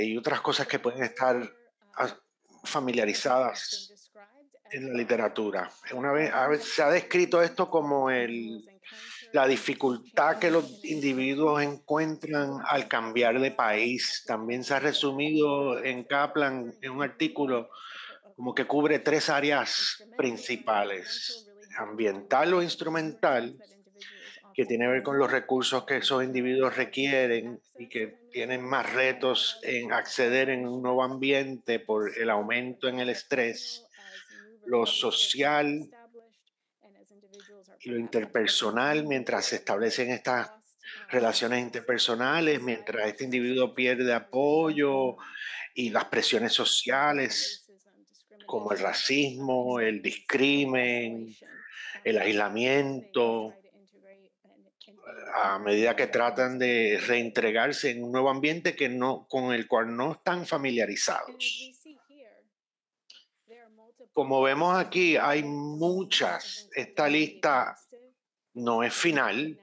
y otras cosas que pueden estar familiarizadas en la literatura. A veces se ha descrito esto como la dificultad que los individuos encuentran al cambiar de país. También se ha resumido en Kaplan, en un artículo, como que cubre 3 áreas principales: ambiental o instrumental, que tiene que ver con los recursos que esos individuos requieren y que tienen más retos en acceder en un nuevo ambiente por el aumento en el estrés, lo social y lo interpersonal, mientras se establecen estas relaciones interpersonales, mientras este individuo pierde apoyo, y las presiones sociales como el racismo, el discrimen, el aislamiento, a medida que tratan de reintegrarse en un nuevo ambiente con el cual no están familiarizados. Como vemos aquí, hay muchas. Esta lista no es final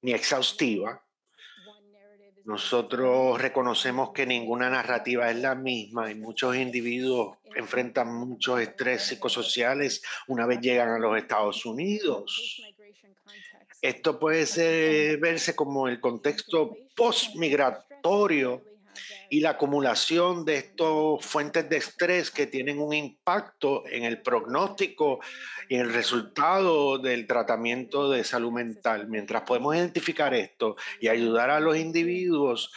ni exhaustiva. Nosotros reconocemos que ninguna narrativa es la misma y muchos individuos enfrentan muchos estrés psicosociales una vez llegan a los Estados Unidos. Esto puede verse como el contexto postmigratorio y la acumulación de estas fuentes de estrés que tienen un impacto en el pronóstico y en el resultado del tratamiento de salud mental. Mientras podemos identificar esto y ayudar a los individuos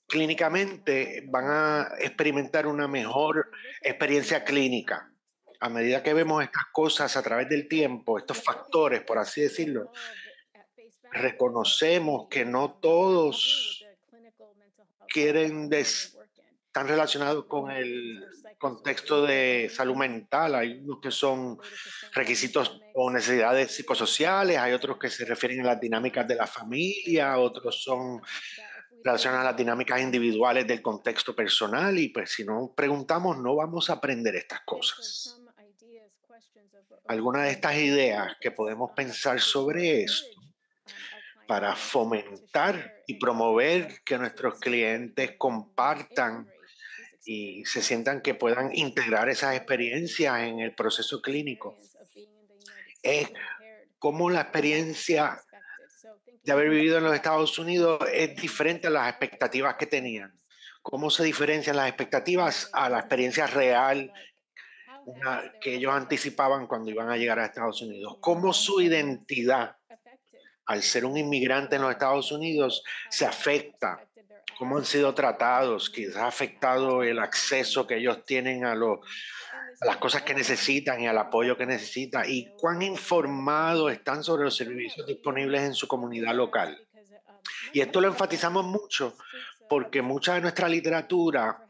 clínicamente van a experimentar una mejor experiencia clínica. A medida que vemos estas cosas a través del tiempo, estos factores, por así decirlo, reconocemos que no todos están relacionados con el contexto de salud mental. Hay unos que son requisitos o necesidades psicosociales, hay otros que se refieren a las dinámicas de la familia, otros son relacionados a las dinámicas individuales del contexto personal, y pues si no preguntamos no vamos a aprender estas cosas. Algunas de estas ideas que podemos pensar sobre esto para fomentar y promover que nuestros clientes compartan y se sientan que puedan integrar esas experiencias en el proceso clínico, es cómo la experiencia de haber vivido en los Estados Unidos es diferente a las expectativas que tenían. Cómo se diferencian las expectativas a la experiencia real que ellos anticipaban cuando iban a llegar a Estados Unidos. Cómo su identidad, al ser un inmigrante en los Estados Unidos, se afecta. Cómo han sido tratados, quizás ha afectado el acceso que ellos tienen a las cosas que necesitan y al apoyo que necesitan, y cuán informados están sobre los servicios disponibles en su comunidad local. Y esto lo enfatizamos mucho porque mucha de nuestra literatura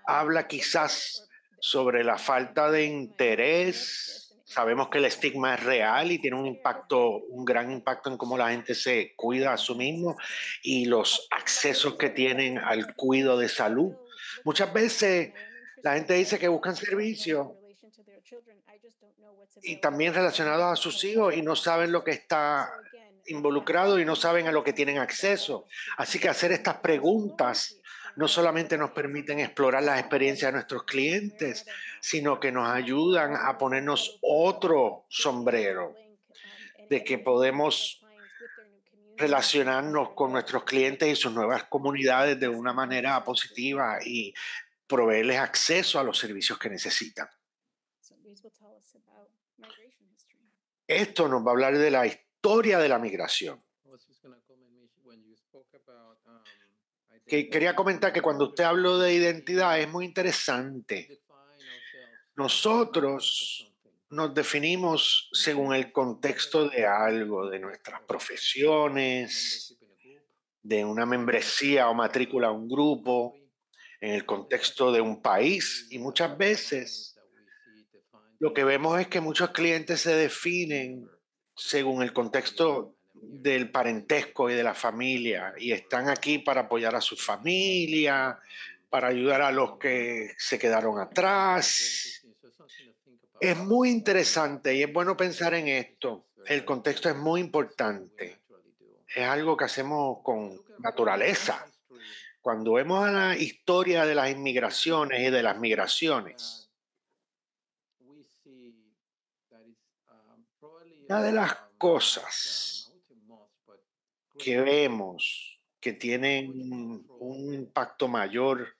habla quizás sobre la falta de interés. Sabemos que el estigma es real y tiene un gran impacto en cómo la gente se cuida a sí mismo y los accesos que tienen al cuidado de salud. Muchas veces la gente dice que buscan servicios y también relacionados a sus hijos y no saben lo que está involucrado y no saben a lo que tienen acceso. Así que hacer estas preguntas no solamente nos permiten explorar las experiencias de nuestros clientes, sino que nos ayudan a ponernos otro sombrero de que podemos relacionarnos con nuestros clientes y sus nuevas comunidades de una manera positiva y proveerles acceso a los servicios que necesitan. Esto nos va a hablar de la historia de la migración. Quería comentar que cuando usted habló de identidad es muy interesante. Nosotros nos definimos según el contexto de algo, de nuestras profesiones, de una membresía o matrícula a un grupo, en el contexto de un país, y muchas veces lo que vemos es que muchos clientes se definen según el contexto del parentesco y de la familia, y están aquí para apoyar a su familia, para ayudar a los que se quedaron atrás. Es muy interesante y es bueno pensar en esto. El contexto es muy importante. Es algo que hacemos con naturaleza. Cuando vemos a la historia de las inmigraciones y de las migraciones, una de las cosas que vemos que tienen un impacto mayor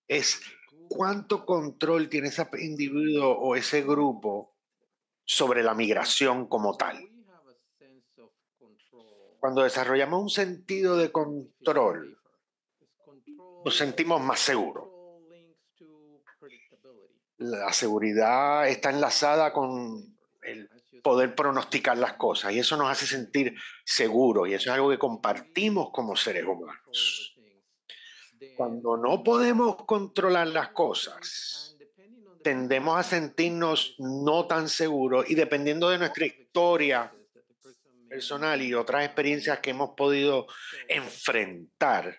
es cuánto control tiene ese individuo o ese grupo sobre la migración como tal. Cuando desarrollamos un sentido de control, nos sentimos más seguros. La seguridad está enlazada con el poder pronosticar las cosas y eso nos hace sentir seguros, y eso es algo que compartimos como seres humanos. Cuando no podemos controlar las cosas, tendemos a sentirnos no tan seguros, y dependiendo de nuestra historia personal y otras experiencias que hemos podido enfrentar,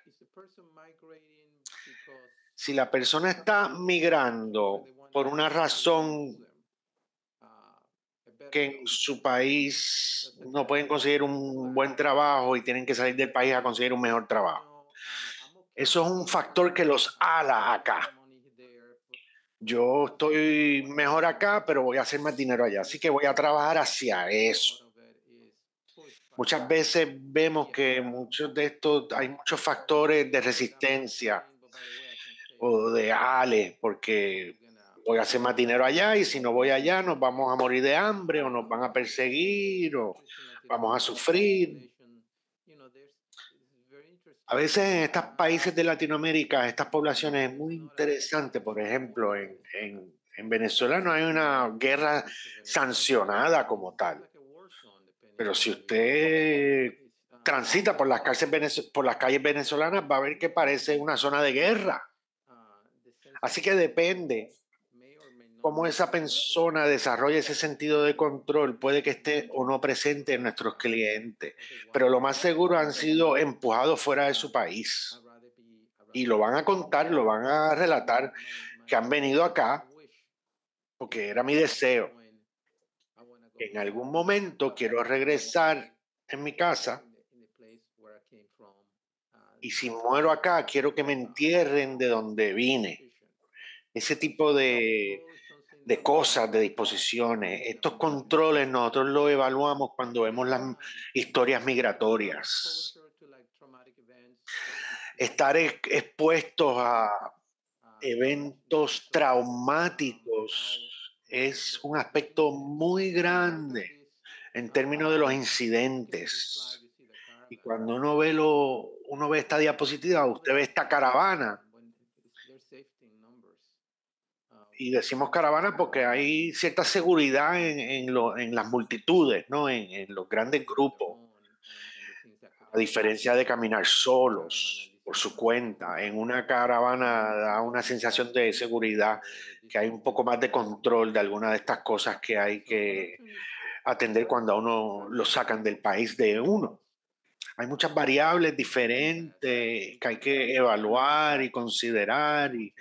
si la persona está migrando por una razón que en su país no pueden conseguir un buen trabajo y tienen que salir del país a conseguir un mejor trabajo, eso es un factor que los ala acá. Yo estoy mejor acá, pero voy a hacer más dinero allá, así que voy a trabajar hacia eso. Muchas veces vemos que hay muchos factores de resistencia o de ale, porque voy a hacer más dinero allá y si no voy allá nos vamos a morir de hambre o nos van a perseguir o vamos a sufrir. A veces en estos países de Latinoamérica, estas poblaciones es muy interesante. Por ejemplo, en Venezuela no hay una guerra sancionada como tal. Pero si usted transita por las calles venezolanas, va a ver que parece una zona de guerra. Así que depende cómo esa persona desarrolla ese sentido de control, puede que esté o no presente en nuestros clientes, pero lo más seguro han sido empujados fuera de su país. Y lo van a contar, lo van a relatar, que han venido acá porque era mi deseo. En algún momento quiero regresar en mi casa y si muero acá, quiero que me entierren de donde vine. Ese tipo de cosas, de disposiciones. Estos controles nosotros los evaluamos cuando vemos las historias migratorias. Estar expuestos a eventos traumáticos es un aspecto muy grande en términos de los incidentes. Y cuando uno ve esta diapositiva, usted ve esta caravana. Y decimos caravana porque hay cierta seguridad en las multitudes, ¿no? En los grandes grupos, a diferencia de caminar solos por su cuenta. En una caravana da una sensación de seguridad, que hay un poco más de control de algunas de estas cosas que hay que atender cuando a uno lo sacan del país de uno. Hay muchas variables diferentes que hay que evaluar y considerar y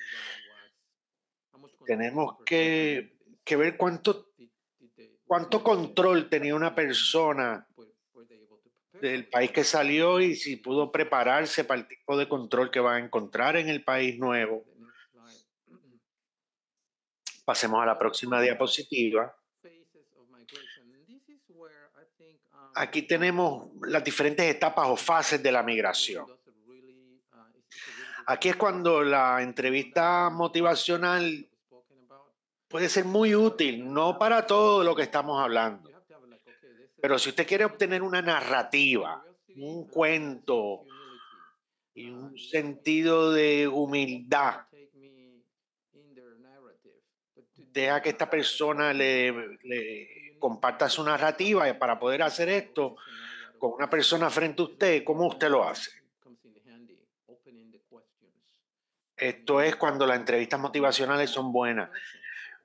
tenemos que ver cuánto control tenía una persona del país que salió y si pudo prepararse para el tipo de control que va a encontrar en el país nuevo. Pasemos a la próxima diapositiva. Aquí tenemos las diferentes etapas o fases de la migración. Aquí es cuando la entrevista motivacional puede ser muy útil, no para todo lo que estamos hablando. Pero si usted quiere obtener una narrativa, un cuento y un sentido de humildad, deja que esta persona le comparta su narrativa y para poder hacer esto con una persona frente a usted, ¿cómo usted lo hace? Esto es cuando las entrevistas motivacionales son buenas,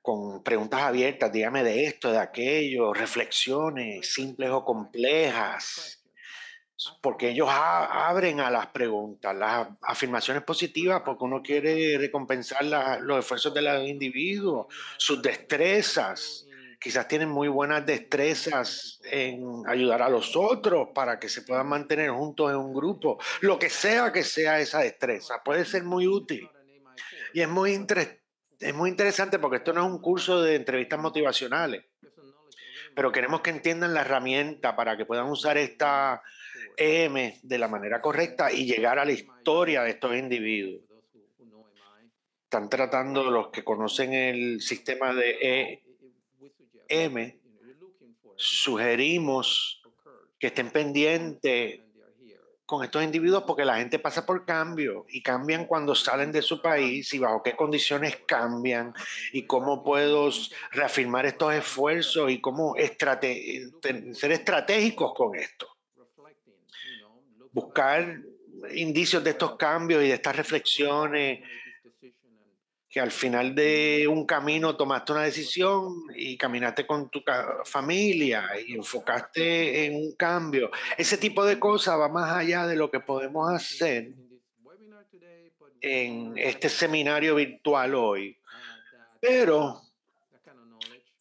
con preguntas abiertas, dígame de esto, de aquello, reflexiones simples o complejas, porque ellos abren a las preguntas, las afirmaciones positivas, porque uno quiere recompensar los esfuerzos de los individuos, sus destrezas. Quizás tienen muy buenas destrezas en ayudar a los otros para que se puedan mantener juntos en un grupo. Lo que sea esa destreza, puede ser muy útil. Y es muy interesante porque esto no es un curso de entrevistas motivacionales, pero queremos que entiendan la herramienta para que puedan usar esta EM de la manera correcta y llegar a la historia de estos individuos. Están tratando, los que conocen el sistema de EM, sugerimos que estén pendientes con estos individuos porque la gente pasa por cambio y cambian cuando salen de su país y bajo qué condiciones cambian y cómo puedo reafirmar estos esfuerzos y cómo ser estratégicos con esto. Buscar indicios de estos cambios y de estas reflexiones, que al final de un camino tomaste una decisión y caminaste con tu familia y enfocaste en un cambio. Ese tipo de cosas va más allá de lo que podemos hacer en este seminario virtual hoy. Pero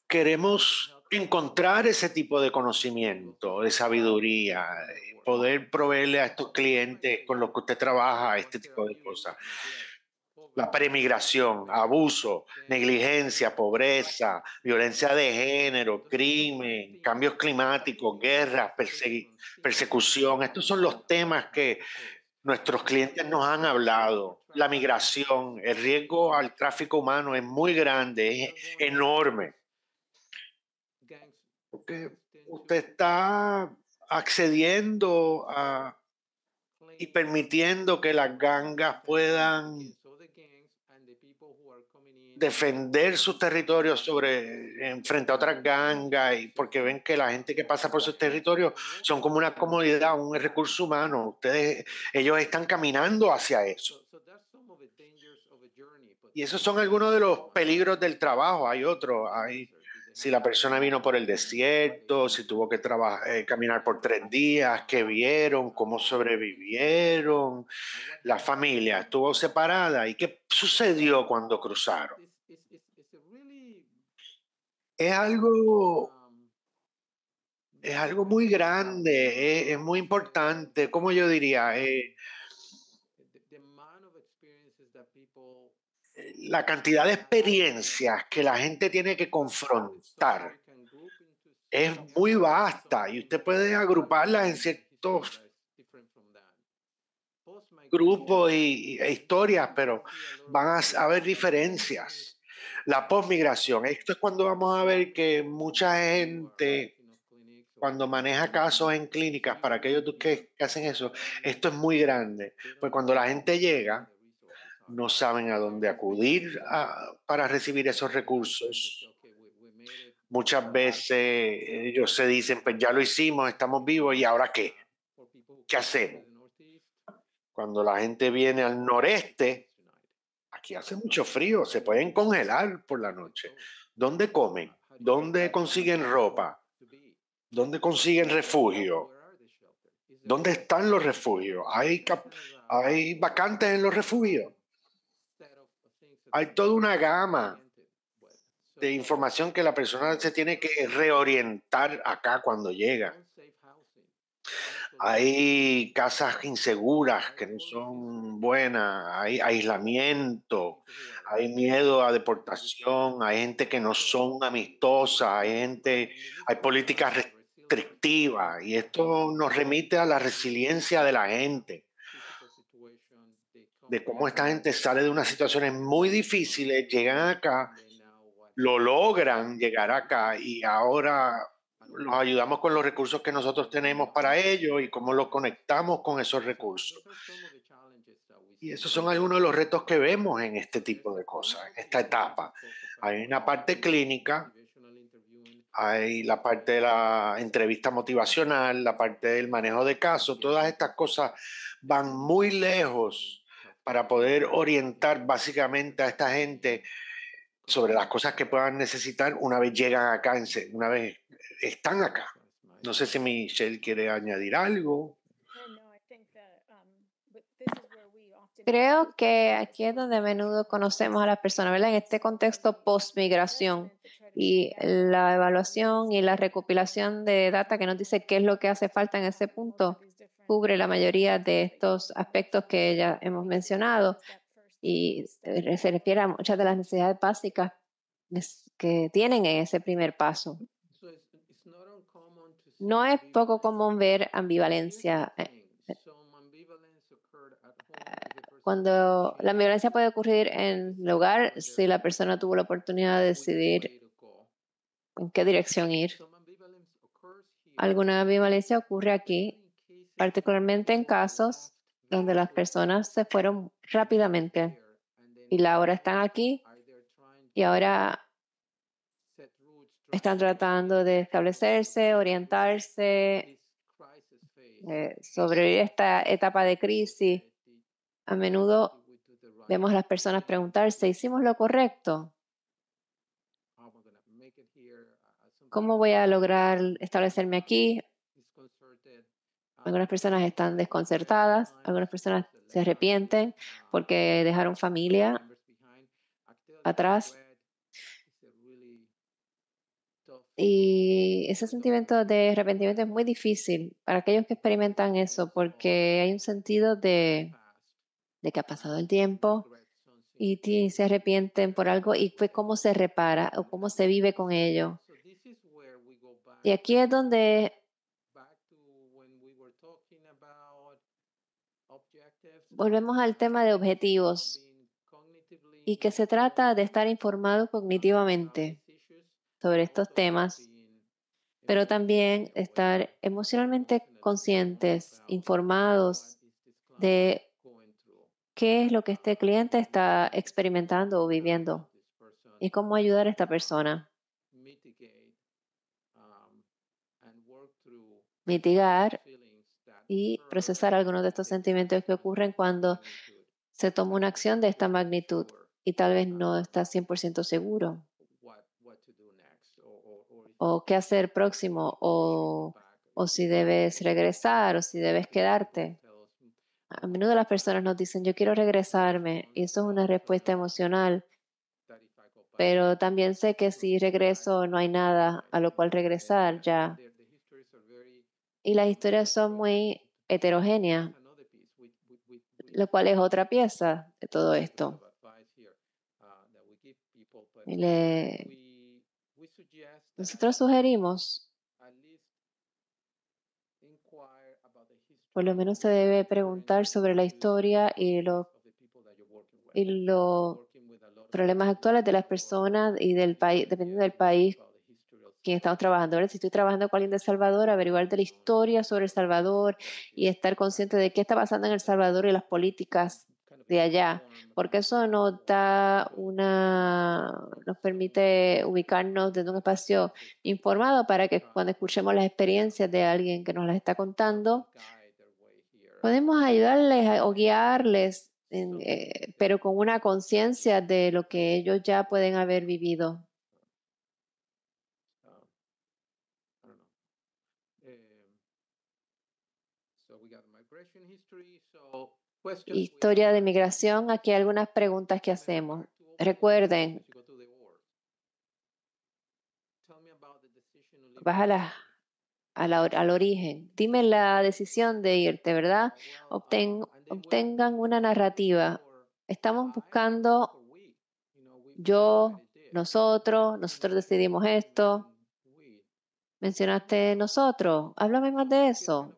queremos encontrar ese tipo de conocimiento, de sabiduría, poder proveerle a estos clientes con los que usted trabaja este tipo de cosas. La premigración, abuso, negligencia, pobreza, violencia de género, crimen, cambios climáticos, guerras, persecución. Estos son los temas que nuestros clientes nos han hablado. La migración, el riesgo al tráfico humano es muy grande, es enorme. Porque usted está accediendo a y permitiendo que las gangas puedan defender sus territorios frente a otras gangas, y porque ven que la gente que pasa por sus territorios son como una comodidad, un recurso humano. Ellos están caminando hacia eso. Y esos son algunos de los peligros del trabajo. Hay otros. Si la persona vino por el desierto, si tuvo que caminar por 3 días, qué vieron, cómo sobrevivieron, la familia estuvo separada y qué sucedió cuando cruzaron. Es algo muy grande, es muy importante. ¿Cómo yo diría? La cantidad de experiencias que la gente tiene que confrontar es muy vasta y usted puede agruparlas en ciertos grupos e historias, pero van a haber diferencias. La posmigración, esto es cuando vamos a ver que mucha gente, cuando maneja casos en clínicas, para aquellos que hacen eso, esto es muy grande, pues cuando la gente llega, no saben a dónde acudir para recibir esos recursos. Muchas veces ellos se dicen, pues ya lo hicimos, estamos vivos, ¿y ahora qué? ¿Qué hacemos? Cuando la gente viene al noreste, aquí hace mucho frío, se pueden congelar por la noche. ¿Dónde comen? ¿Dónde consiguen ropa? ¿Dónde consiguen refugio? ¿Dónde están los refugios? ¿Hay vacantes en los refugios? Hay toda una gama de información que la persona se tiene que reorientar acá cuando llega. Hay casas inseguras que no son buenas, hay aislamiento, hay miedo a deportación, hay gente que no son amistosas, hay políticas restrictivas, y esto nos remite a la resiliencia de la gente, de cómo esta gente sale de unas situaciones muy difíciles, llegan acá, lo logran llegar acá y ahora los ayudamos con los recursos que nosotros tenemos para ello y cómo los conectamos con esos recursos. Y esos son algunos de los retos que vemos en este tipo de cosas, en esta etapa. Hay una parte clínica, hay la parte de la entrevista motivacional, la parte del manejo de casos. Todas estas cosas van muy lejos para poder orientar básicamente a esta gente sobre las cosas que puedan necesitar una vez llegan acá, una vez están acá. No sé si Michelle quiere añadir algo. Creo que aquí es donde a menudo conocemos a las personas, ¿verdad? En este contexto post-migración y la evaluación y la recopilación de data que nos dice qué es lo que hace falta en ese punto, cubre la mayoría de estos aspectos que ya hemos mencionado y se refiere a muchas de las necesidades básicas que tienen en ese primer paso. No es poco común ver ambivalencia. Cuando la ambivalencia puede ocurrir en el hogar, si la persona tuvo la oportunidad de decidir en qué dirección ir. Alguna ambivalencia ocurre aquí, particularmente en casos donde las personas se fueron rápidamente y ahora están aquí y ahora están tratando de establecerse, orientarse, sobrevivir esta etapa de crisis. A menudo vemos a las personas preguntarse, ¿hicimos lo correcto? ¿Cómo voy a lograr establecerme aquí? Algunas personas están desconcertadas, algunas personas se arrepienten porque dejaron familia atrás. Y ese sentimiento de arrepentimiento es muy difícil para aquellos que experimentan eso porque hay un sentido de que ha pasado el tiempo y se arrepienten por algo y fue cómo se repara o cómo se vive con ello. Y aquí es donde volvemos al tema de objetivos y que se trata de estar informado cognitivamente sobre estos temas, pero también estar emocionalmente conscientes, informados de qué es lo que este cliente está experimentando o viviendo y cómo ayudar a esta persona. Mitigar y procesar algunos de estos sentimientos que ocurren cuando se toma una acción de esta magnitud y tal vez no estás 100% seguro o qué hacer próximo o si debes regresar o si debes quedarte. A menudo las personas nos dicen, yo quiero regresarme y eso es una respuesta emocional, pero también sé que si regreso no hay nada a lo cual regresar ya. Y las historias son muy heterogéneas, lo cual es otra pieza de todo esto. Y nosotros sugerimos, por lo menos se debe preguntar sobre la historia y los problemas actuales de las personas y del país, dependiendo del país quien estamos trabajando. Ahora, si estoy trabajando con alguien de El Salvador, averiguar de la historia sobre El Salvador y estar consciente de qué está pasando en El Salvador y las políticas de allá, porque eso nos permite ubicarnos desde un espacio informado para que cuando escuchemos las experiencias de alguien que nos las está contando, podemos ayudarles o guiarles, pero con una conciencia de lo que ellos ya pueden haber vivido. Historia de migración, aquí hay algunas preguntas que hacemos. Recuerden, vas al origen. Dime la decisión de irte, ¿verdad? Obtengan una narrativa. Estamos buscando yo, nosotros decidimos esto. Mencionaste nosotros. Háblame más de eso.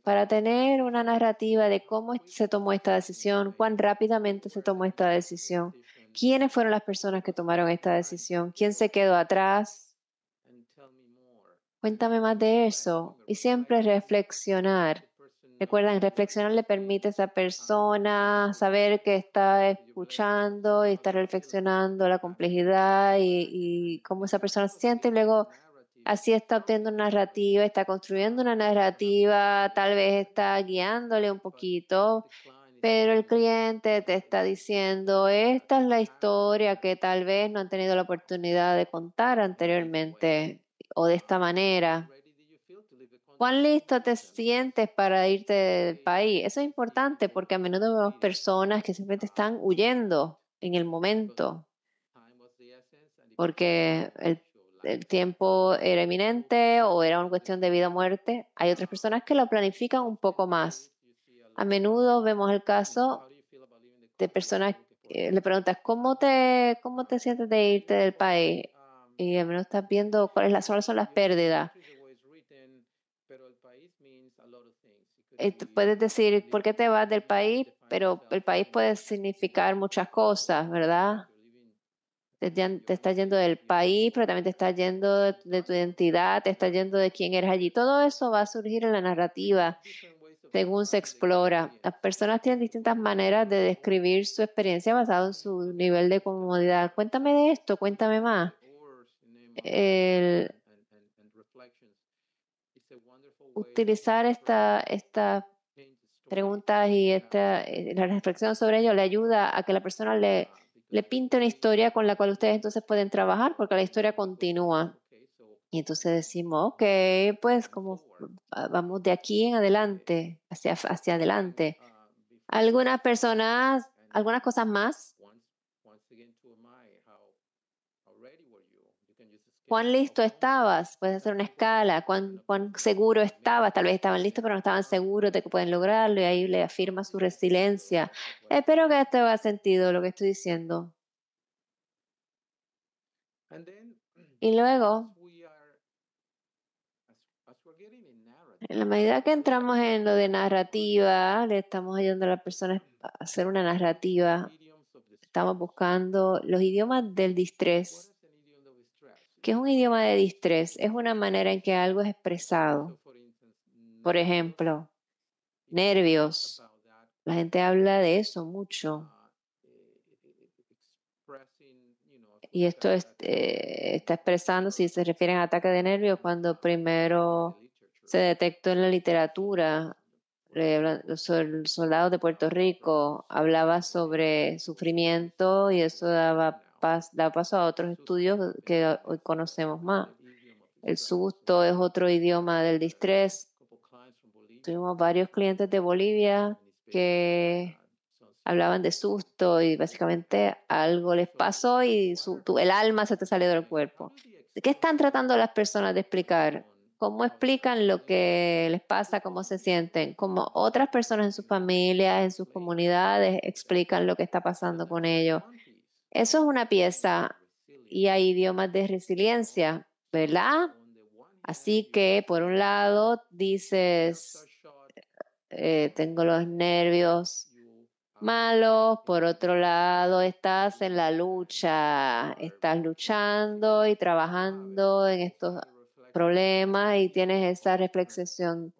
Para tener una narrativa de cómo se tomó esta decisión, cuán rápidamente se tomó esta decisión, quiénes fueron las personas que tomaron esta decisión, quién se quedó atrás. Cuéntame más de eso y siempre reflexionar. Recuerden, reflexionar le permite a esa persona saber que está escuchando y está reflexionando la complejidad y cómo esa persona se siente y luego así está obteniendo una narrativa, está construyendo una narrativa, tal vez está guiándole un poquito, pero el cliente te está diciendo, esta es la historia que tal vez no han tenido la oportunidad de contar anteriormente o de esta manera. ¿Cuán listo te sientes para irte del país? Eso es importante porque a menudo vemos personas que simplemente están huyendo en el momento porque el tiempo era inminente o era una cuestión de vida o muerte. Hay otras personas que lo planifican un poco más. A menudo vemos el caso de personas que le preguntas, cómo te sientes de irte del país? Y a menudo estás viendo cuáles son las pérdidas. Puedes decir, ¿por qué te vas del país? Pero el país puede significar muchas cosas, ¿verdad? Te estás yendo del país, pero también te estás yendo de tu identidad, te estás yendo de quién eres allí. Todo eso va a surgir en la narrativa según se explora. Las personas tienen distintas maneras de describir su experiencia basado en su nivel de comodidad. Cuéntame de esto, cuéntame más. Utilizar estas preguntas y la reflexión sobre ello le ayuda a que la persona le pinte una historia con la cual ustedes entonces pueden trabajar porque la historia continúa. Y entonces decimos, ok, pues como vamos de aquí en adelante, hacia adelante. Algunas personas, algunas cosas más. ¿Cuán listo estabas? Puedes hacer una escala. ¿Cuán seguro estabas? Tal vez estaban listos, pero no estaban seguros de que pueden lograrlo y ahí le afirma su resiliencia. Espero que esto haga sentido lo que estoy diciendo. Y luego, en la medida que entramos en lo de narrativa, le estamos ayudando a la persona a hacer una narrativa. Estamos buscando los idiomas del distrés. ¿Qué es un idioma de distrés? Es una manera en que algo es expresado. Por ejemplo, nervios. La gente habla de eso mucho. Y esto está expresando, si se refieren a ataque de nervios, cuando primero se detectó en la literatura, los soldados de Puerto Rico hablaba sobre sufrimiento y eso daba paso a otros estudios que hoy conocemos más. El susto es otro idioma del distrés. Tuvimos varios clientes de Bolivia que hablaban de susto y básicamente algo les pasó y el alma se te salió del cuerpo. ¿De qué están tratando las personas de explicar? ¿Cómo explican lo que les pasa, cómo se sienten? Como otras personas en sus familias, en sus comunidades, explican lo que está pasando con ellos. Eso es una pieza y hay idiomas de resiliencia, ¿verdad? Así que, por un lado, dices, tengo los nervios malos, por otro lado, estás en la lucha, estás luchando y trabajando en estos problemas y tienes esa reflexión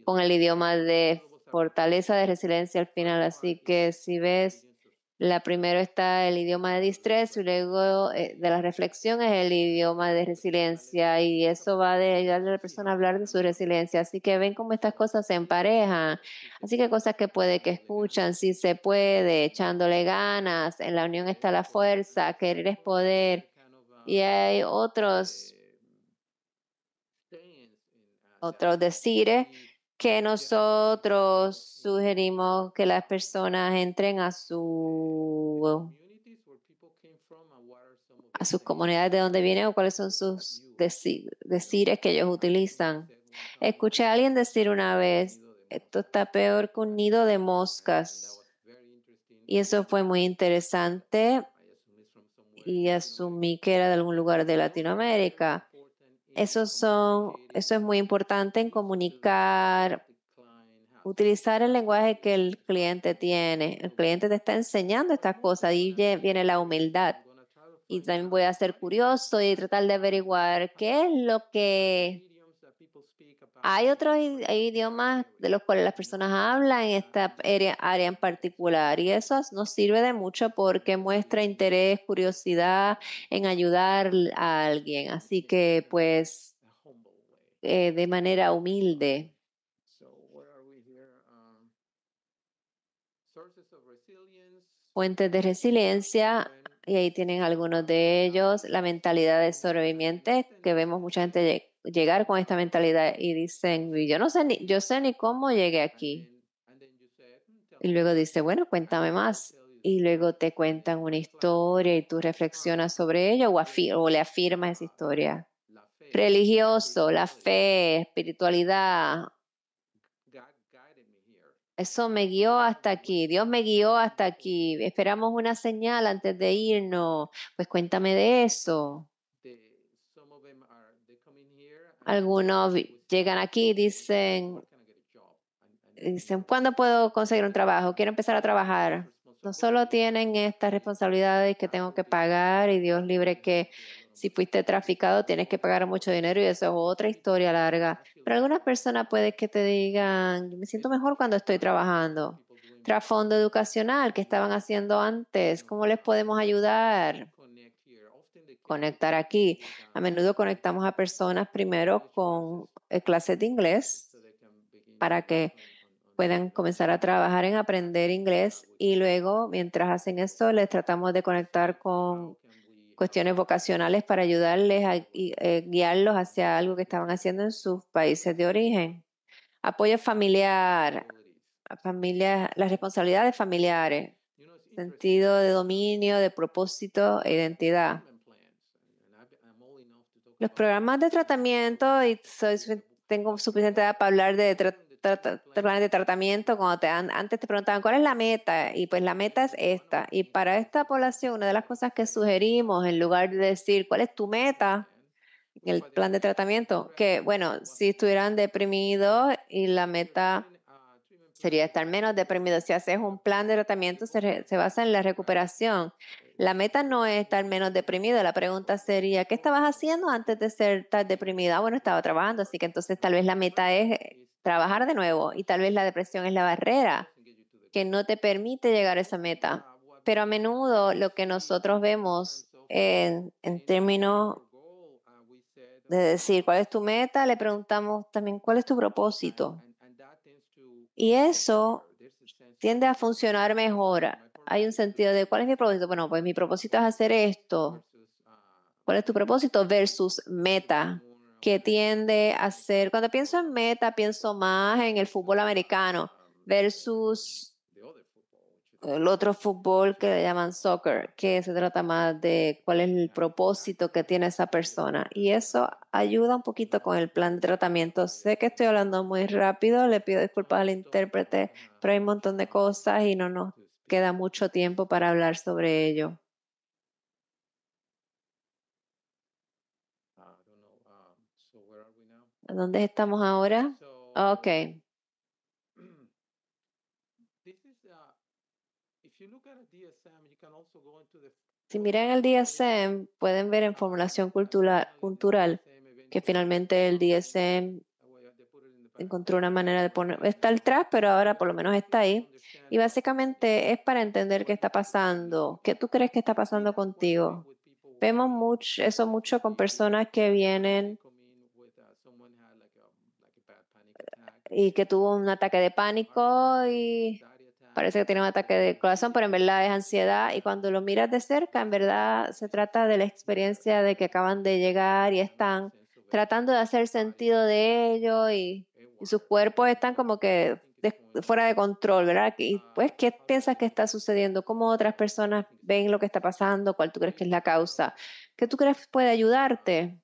con el idioma de fortaleza, de resiliencia al final. Así que si ves, la primero está el idioma de distrés y luego de la reflexión es el idioma de resiliencia y eso va a ayudarle a la persona a hablar de su resiliencia. Así que ven cómo estas cosas se emparejan. Así que cosas que puede que escuchan, si se puede, echándole ganas, en la unión está la fuerza, querer es poder. Y hay otros decires que nosotros sugerimos que las personas entren a sus comunidades de donde vienen o cuáles son sus decires que ellos utilizan. Escuché a alguien decir una vez, esto está peor que un nido de moscas. Y eso fue muy interesante y asumí que era de algún lugar de Latinoamérica. Eso es muy importante en comunicar, utilizar el lenguaje que el cliente tiene. El cliente te está enseñando estas cosas y viene la humildad. Y también voy a ser curioso y tratar de averiguar qué es lo que... Hay otros hay idiomas de los cuales las personas hablan en esta área en particular y eso nos sirve de mucho porque muestra interés, curiosidad en ayudar a alguien. Así que pues de manera humilde. Fuentes de resiliencia, y ahí tienen algunos de ellos. La mentalidad de sobreviviente, que vemos mucha gente llegar con esta mentalidad y dicen, yo no sé yo sé ni cómo llegué aquí. Y luego dice, bueno, cuéntame más. Y luego te cuentan una historia y tú reflexionas sobre ello o le afirmas esa historia. Religioso, la fe, espiritualidad. Eso me guió hasta aquí, Dios me guió hasta aquí. Esperamos una señal antes de irnos. Pues cuéntame de eso. Algunos llegan aquí y dicen, ¿cuándo puedo conseguir un trabajo? Quiero empezar a trabajar. No solo tienen estas responsabilidades que tengo que pagar y Dios libre que si fuiste traficado tienes que pagar mucho dinero y eso es otra historia larga. Pero algunas personas puede que te digan, me siento mejor cuando estoy trabajando. Trasfondo educacional, ¿qué estaban haciendo antes? ¿Cómo les podemos ayudar? Conectar aquí. A menudo conectamos a personas primero con clases de inglés para que puedan comenzar a trabajar en aprender inglés y luego, mientras hacen eso, les tratamos de conectar con cuestiones vocacionales para ayudarles a guiarlos hacia algo que estaban haciendo en sus países de origen. Apoyo familiar, las responsabilidades familiares, sentido de dominio, de propósito e identidad. Los programas de tratamiento, y tengo suficiente edad para hablar de planes de tratamiento, cuando antes te preguntaban cuál es la meta, y pues la meta es esta. Y para esta población, una de las cosas que sugerimos, en lugar de decir cuál es tu meta, en el plan de tratamiento, que bueno, si estuvieran deprimidos y la meta sería estar menos deprimidos. Si haces un plan de tratamiento, se basa en la recuperación. La meta no es estar menos deprimido. La pregunta sería, ¿qué estabas haciendo antes de estar deprimida? Bueno, estaba trabajando, así que entonces tal vez la meta es trabajar de nuevo y tal vez la depresión es la barrera. que no te permite llegar a esa meta. Pero a menudo lo que nosotros vemos en términos de decir cuál es tu meta, le preguntamos también cuál es tu propósito. Y eso tiende a funcionar mejor. Hay un sentido de cuál es mi propósito. Bueno, pues mi propósito es hacer esto. ¿Cuál es tu propósito? Versus meta, que tiende a ser, cuando pienso en meta, pienso más en el fútbol americano versus el otro fútbol que le llaman soccer, que se trata más de cuál es el propósito que tiene esa persona. Y eso ayuda un poquito con el plan de tratamiento. Sé que estoy hablando muy rápido, le pido disculpas al intérprete, pero hay un montón de cosas y no nos queda mucho tiempo para hablar sobre ello. ¿Dónde estamos ahora? Ok. Si miran el DSM, pueden ver en formulación cultural que finalmente el DSM encontró una manera de poner, está atrás, pero ahora por lo menos está ahí. Y básicamente es para entender qué está pasando. ¿Qué tú crees que está pasando contigo? Vemos eso mucho con personas que vienen y que tuvo un ataque de pánico y parece que tiene un ataque de corazón, pero en verdad es ansiedad. Y cuando lo miras de cerca, en verdad se trata de la experiencia de que acaban de llegar y están tratando de hacer sentido de ello y sus cuerpos están como que fuera de control, ¿verdad? Y pues, ¿qué piensas que está sucediendo? ¿Cómo otras personas ven lo que está pasando? ¿Cuál tú crees que es la causa? ¿Qué tú crees puede ayudarte?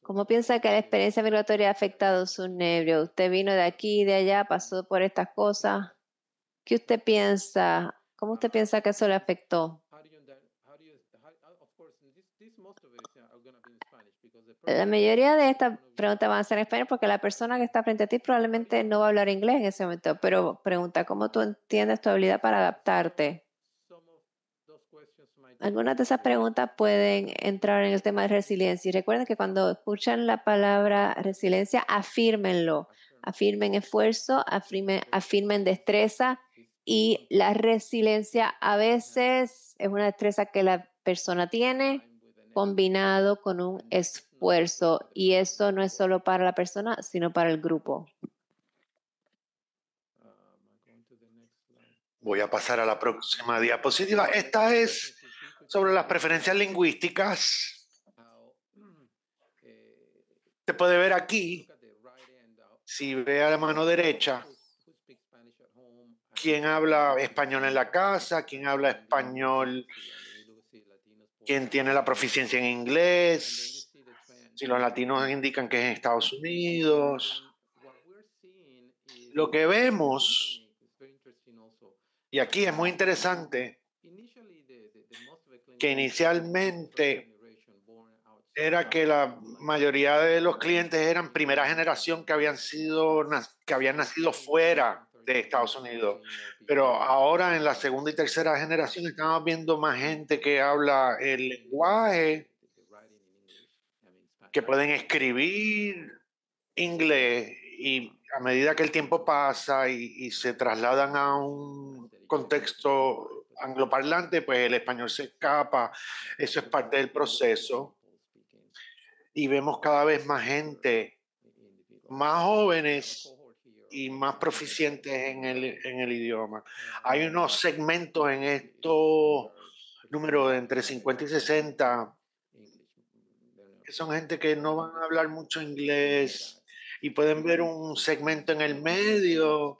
¿Cómo piensa que la experiencia migratoria ha afectado sus nervios? Usted vino de aquí y de allá, pasó por estas cosas. ¿Qué usted piensa? ¿Cómo usted piensa que eso le afectó? La mayoría de estas preguntas van a ser en español porque la persona que está frente a ti probablemente no va a hablar inglés en ese momento, pero pregunta, ¿cómo tú entiendes tu habilidad para adaptarte? Algunas de esas preguntas pueden entrar en el tema de resiliencia. Y recuerden que cuando escuchan la palabra resiliencia, afírmenlo. Afirmen esfuerzo, afirmen destreza. Y la resiliencia a veces es una destreza que la persona tiene combinado con un esfuerzo. Y eso no es solo para la persona, sino para el grupo. Voy a pasar a la próxima diapositiva. Esta es sobre las preferencias lingüísticas. Se puede ver aquí, si ve a la mano derecha, quién habla español en la casa, quién habla español, quién tiene la proficiencia en inglés, si los latinos indican que es en Estados Unidos. Lo que vemos, y aquí es muy interesante, que inicialmente era que la mayoría de los clientes eran primera generación que habían nacido fuera de Estados Unidos. Pero ahora en la segunda y tercera generación estamos viendo más gente que habla el lenguaje, que pueden escribir inglés y a medida que el tiempo pasa y se trasladan a un contexto angloparlante, pues el español se escapa. Eso es parte del proceso. Y vemos cada vez más gente, más jóvenes y más proficientes en el idioma. Hay unos segmentos en estos números de entre 50 y 60 que son gente que no van a hablar mucho inglés y pueden ver un segmento en el medio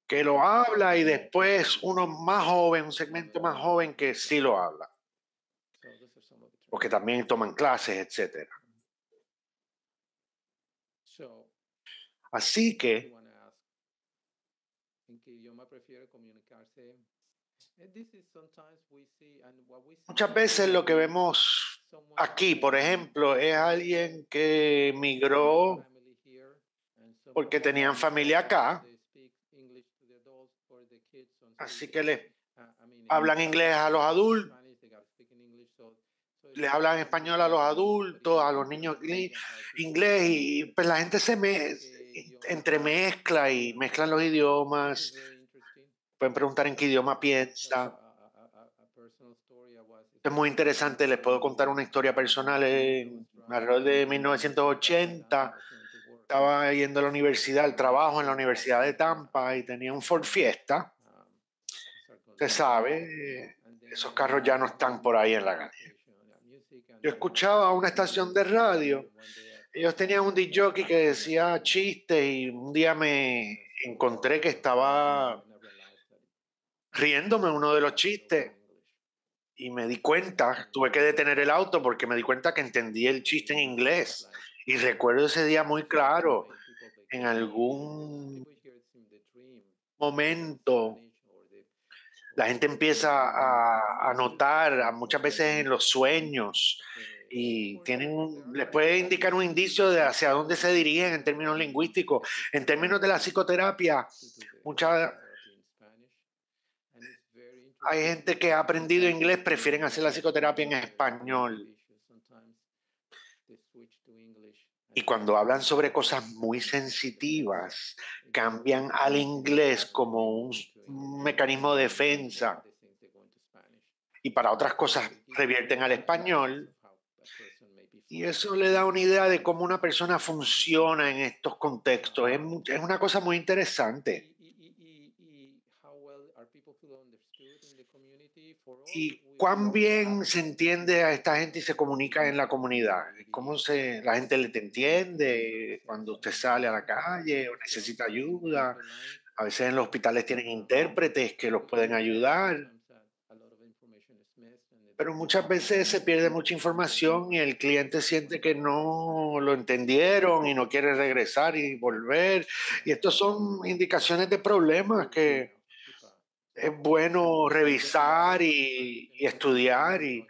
que lo habla y después uno más joven, un segmento más joven que sí lo habla, porque también toman clases, etcétera. Así que muchas veces lo que vemos aquí, por ejemplo, es alguien que migró porque tenían familia acá, así que les hablan inglés a los adultos les hablan español a los adultos, a los niños inglés, y pues la gente entremezcla y mezclan los idiomas. Pueden preguntar en qué idioma piensa. Es muy interesante, les puedo contar una historia personal. Alrededor de 1980 estaba yendo a la universidad, al trabajo en la Universidad de Tampa, y tenía un Ford Fiesta. Usted sabe, esos carros ya no están por ahí en la calle. Yo escuchaba una estación de radio, ellos tenían un disc jockey que decía chistes, y un día me encontré que estaba riéndome uno de los chistes. Y me di cuenta, tuve que detener el auto porque me di cuenta que entendí el chiste en inglés. Y recuerdo ese día muy claro. En algún momento, la gente empieza a notar, muchas veces en los sueños, y les puede indicar un indicio de hacia dónde se dirigen en términos lingüísticos. En términos de la psicoterapia, hay gente que ha aprendido inglés, prefieren hacer la psicoterapia en español. Y cuando hablan sobre cosas muy sensitivas, cambian al inglés como un mecanismo de defensa. Y para otras cosas revierten al español. Y eso le da una idea de cómo una persona funciona en estos contextos. Es una cosa muy interesante. ¿Y cuán bien se entiende a esta gente y se comunica en la comunidad? La gente le entiende cuando usted sale a la calle o necesita ayuda? A veces en los hospitales tienen intérpretes que los pueden ayudar. Pero muchas veces se pierde mucha información y el cliente siente que no lo entendieron y no quiere regresar y volver. Y estos son indicaciones de problemas que es bueno revisar y estudiar. Y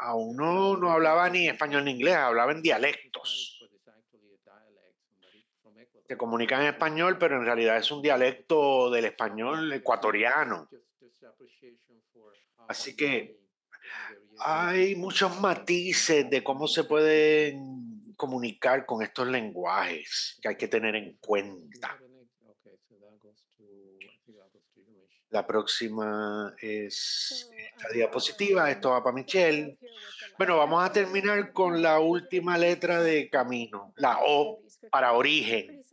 a uno no hablaba ni español ni inglés, hablaba en dialectos. Se comunican en español, pero en realidad es un dialecto del español ecuatoriano. Así que hay muchos matices de cómo se pueden comunicar con estos lenguajes que hay que tener en cuenta. La próxima es esta diapositiva. Esto va para Michelle. Bueno, vamos a terminar con la última letra de camino, la O para origen.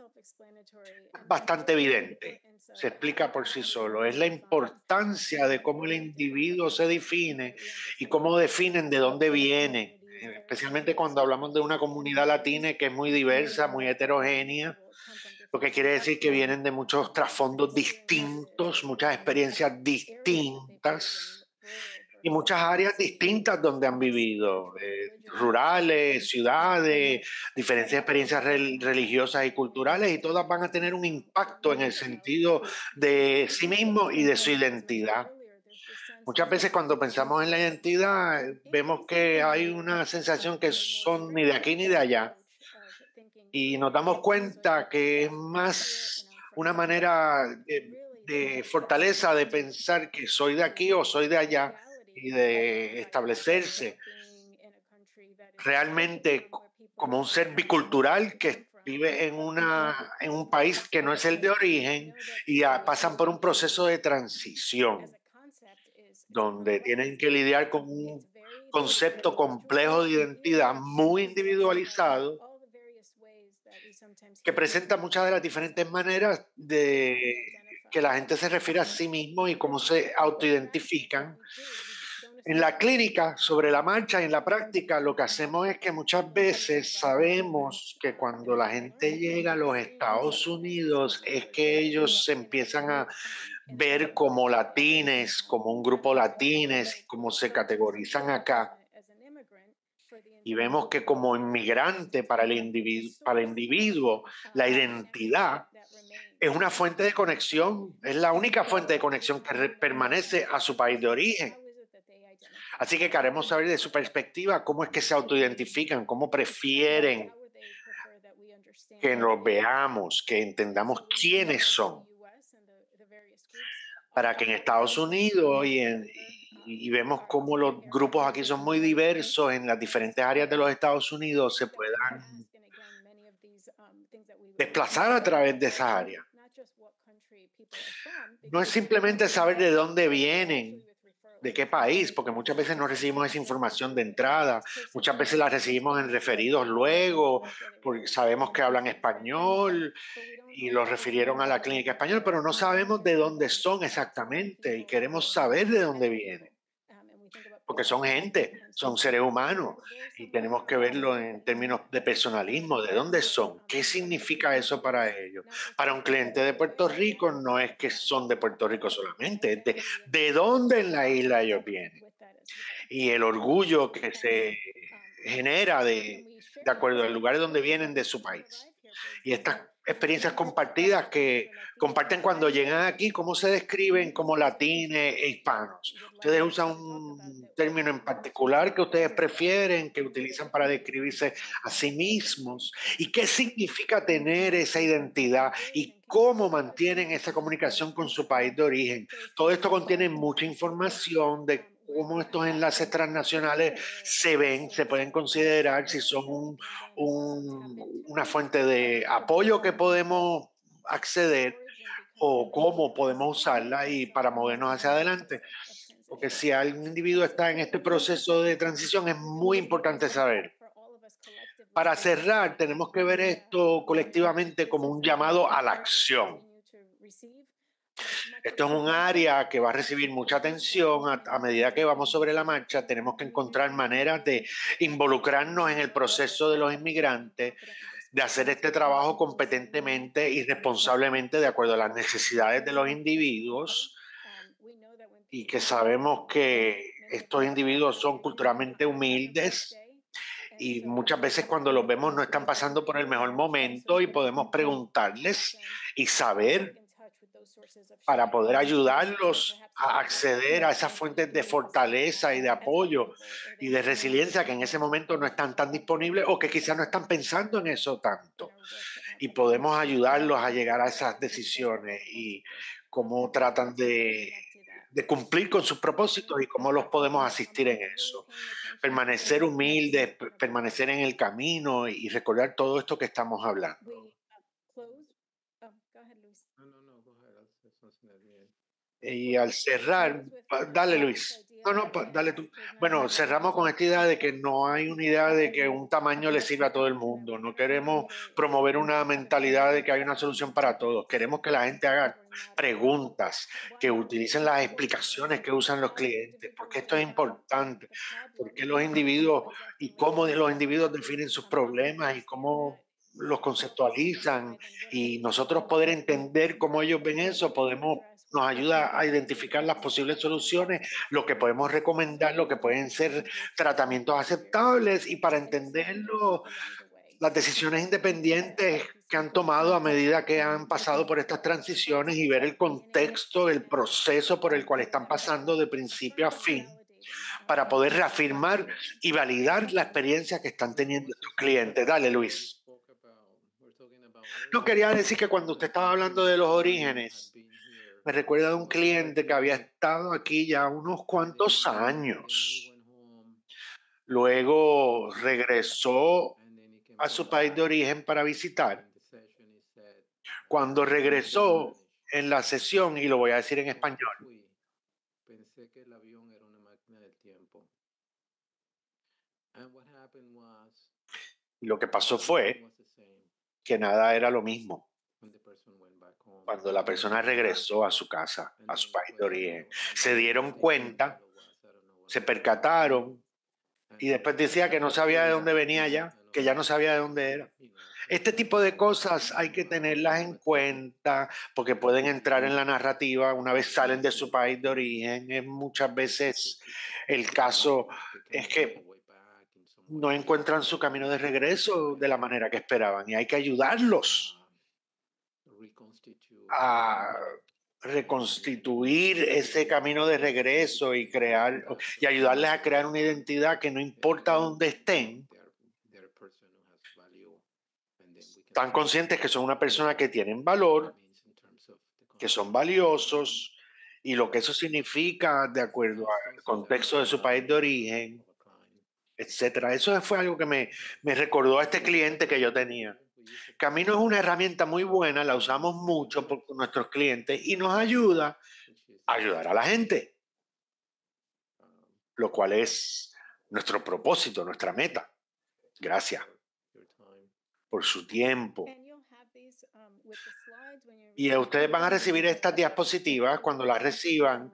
Bastante evidente, se explica por sí solo. Es la importancia de cómo el individuo se define y cómo definen de dónde viene, especialmente cuando hablamos de una comunidad latina que es muy diversa, muy heterogénea, lo que quiere decir que vienen de muchos trasfondos distintos, muchas experiencias distintas y muchas áreas distintas donde han vivido, rurales, ciudades, diferentes experiencias religiosas y culturales, y todas van a tener un impacto en el sentido de sí mismo y de su identidad. Muchas veces cuando pensamos en la identidad, vemos que hay una sensación que son ni de aquí ni de allá, y nos damos cuenta que es más una manera de fortaleza de pensar que soy de aquí o soy de allá, y de establecerse realmente como un ser bicultural que vive en un país que no es el de origen, y pasan por un proceso de transición donde tienen que lidiar con un concepto complejo de identidad muy individualizado que presenta muchas de las diferentes maneras de que la gente se refiere a sí mismo y cómo se autoidentifican. En la clínica, sobre la marcha y en la práctica, lo que hacemos es que muchas veces sabemos que cuando la gente llega a los Estados Unidos es que ellos se empiezan a ver como latines, como un grupo latines, como se categorizan acá. Y vemos que como inmigrante para el individuo, la identidad es una fuente de conexión, es la única fuente de conexión que permanece a su país de origen. Así que queremos saber de su perspectiva cómo es que se autoidentifican, cómo prefieren que nos veamos, que entendamos quiénes son, para que en Estados Unidos y y vemos cómo los grupos aquí son muy diversos en las diferentes áreas de los Estados Unidos, se puedan desplazar a través de esas áreas. No es simplemente saber de dónde vienen, de qué país, porque muchas veces no recibimos esa información de entrada, muchas veces la recibimos en referidos luego, porque sabemos que hablan español y los refirieron a la clínica española, pero no sabemos de dónde son exactamente y queremos saber de dónde vienen. Porque son gente, son seres humanos y tenemos que verlo en términos de personalismo, de dónde son, qué significa eso para ellos. Para un cliente de Puerto Rico no es que son de Puerto Rico solamente, es de dónde en la isla ellos vienen. Y el orgullo que se genera de acuerdo al lugar donde vienen de su país. Y estas experiencias compartidas que comparten cuando llegan aquí, ¿cómo se describen como latines e hispanos? ¿Ustedes usan un término en particular que ustedes prefieren, que utilizan para describirse a sí mismos? ¿Y qué significa tener esa identidad? ¿Y cómo mantienen esa comunicación con su país de origen? Todo esto contiene mucha información de cómo estos enlaces transnacionales se ven, se pueden considerar si son una fuente de apoyo que podemos acceder o cómo podemos usarla y para movernos hacia adelante. Porque si algún individuo está en este proceso de transición es muy importante saber. Para cerrar, tenemos que ver esto colectivamente como un llamado a la acción. Esto es un área que va a recibir mucha atención a medida que vamos sobre la marcha. Tenemos que encontrar maneras de involucrarnos en el proceso de los inmigrantes, de hacer este trabajo competentemente y responsablemente de acuerdo a las necesidades de los individuos y que sabemos que estos individuos son culturalmente humildes y muchas veces cuando los vemos no están pasando por el mejor momento y podemos preguntarles y saber para poder ayudarlos a acceder a esas fuentes de fortaleza y de apoyo y de resiliencia que en ese momento no están tan disponibles o que quizás no están pensando en eso tanto. Y podemos ayudarlos a llegar a esas decisiones y cómo tratan de cumplir con sus propósitos y cómo los podemos asistir en eso. Permanecer humildes, permanecer en el camino y recordar todo esto que estamos hablando. Y al cerrar, dale Luis. No, dale tú. Bueno, cerramos con esta idea de que no hay una idea de que un tamaño le sirva a todo el mundo. No queremos promover una mentalidad de que hay una solución para todos. Queremos que la gente haga preguntas, que utilicen las explicaciones que usan los clientes, porque esto es importante, porque los individuos y cómo los individuos definen sus problemas y cómo los conceptualizan y nosotros poder entender cómo ellos ven eso, nos ayuda a identificar las posibles soluciones, lo que podemos recomendar, lo que pueden ser tratamientos aceptables y para entenderlo, las decisiones independientes que han tomado a medida que han pasado por estas transiciones y ver el contexto, el proceso por el cual están pasando de principio a fin para poder reafirmar y validar la experiencia que están teniendo estos clientes. Dale, Luis. No, quería decir que cuando usted estaba hablando de los orígenes, me recuerda de un cliente que había estado aquí ya unos cuantos años. Luego regresó a su país de origen para visitar. Cuando regresó en la sesión, y lo voy a decir en español, pensé que el avión era una máquina del tiempo. y lo que pasó fue que nada era lo mismo. Cuando la persona regresó a su casa, a su país de origen, se dieron cuenta, se percataron y después decía que no sabía de dónde venía ya, que ya no sabía de dónde era. Este tipo de cosas hay que tenerlas en cuenta porque pueden entrar en la narrativa una vez salen de su país de origen. Es muchas veces el caso es que no encuentran su camino de regreso de la manera que esperaban y hay que ayudarlos a reconstituir ese camino de regreso y ayudarles a crear una identidad que no importa dónde estén, están conscientes que son una persona que tienen valor, que son valiosos y lo que eso significa de acuerdo al contexto de su país de origen, etcétera. Eso fue algo que me recordó a este cliente que yo tenía. Camino es una herramienta muy buena, la usamos mucho por nuestros clientes y nos ayuda a ayudar a la gente, lo cual es nuestro propósito, nuestra meta. Gracias por su tiempo. Y ustedes van a recibir estas diapositivas. Cuando las reciban,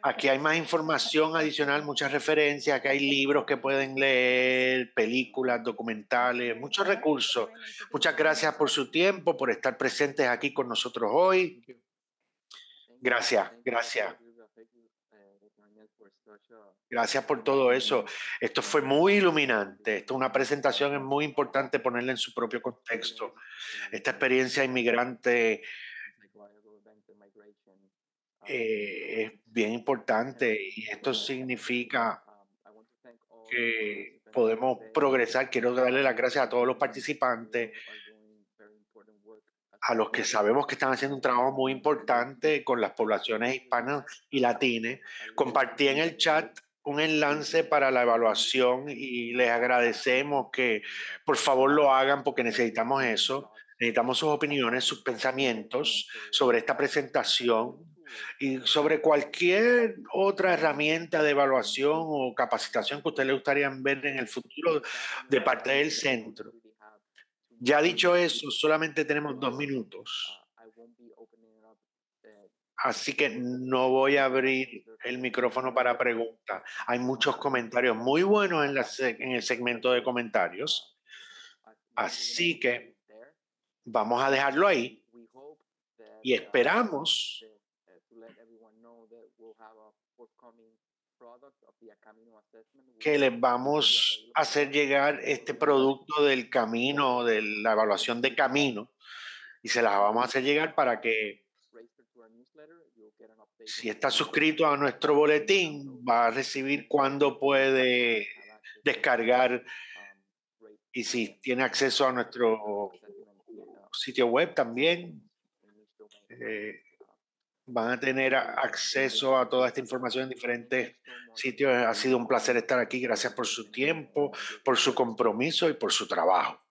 aquí hay más información adicional, muchas referencias, aquí hay libros que pueden leer, películas, documentales, muchos recursos. Muchas gracias por su tiempo, por estar presentes aquí con nosotros hoy. Gracias, gracias. Gracias por todo eso. Esto fue muy iluminante. Esto es una presentación, es muy importante ponerla en su propio contexto. Esta experiencia inmigrante es bien importante y esto significa que podemos progresar. Quiero darle las gracias a todos los participantes, a los que sabemos que están haciendo un trabajo muy importante con las poblaciones hispanas y latinas. Compartí en el chat un enlace para la evaluación y les agradecemos que por favor lo hagan porque necesitamos eso. Necesitamos sus opiniones, sus pensamientos sobre esta presentación y sobre cualquier otra herramienta de evaluación o capacitación que a usted le gustaría ver en el futuro de parte del centro. Ya dicho eso, solamente tenemos 2 minutos. Así que no voy a abrir el micrófono para preguntas. Hay muchos comentarios muy buenos en el segmento de comentarios. Así que vamos a dejarlo ahí y esperamos que les vamos a hacer llegar este producto del camino, de la evaluación de camino, y se las vamos a hacer llegar para que, si está suscrito a nuestro boletín, va a recibir cuándo puede descargar, y si tiene acceso a nuestro sitio web también, van a tener acceso a toda esta información en diferentes sitios. Ha sido un placer estar aquí. Gracias por su tiempo, por su compromiso y por su trabajo.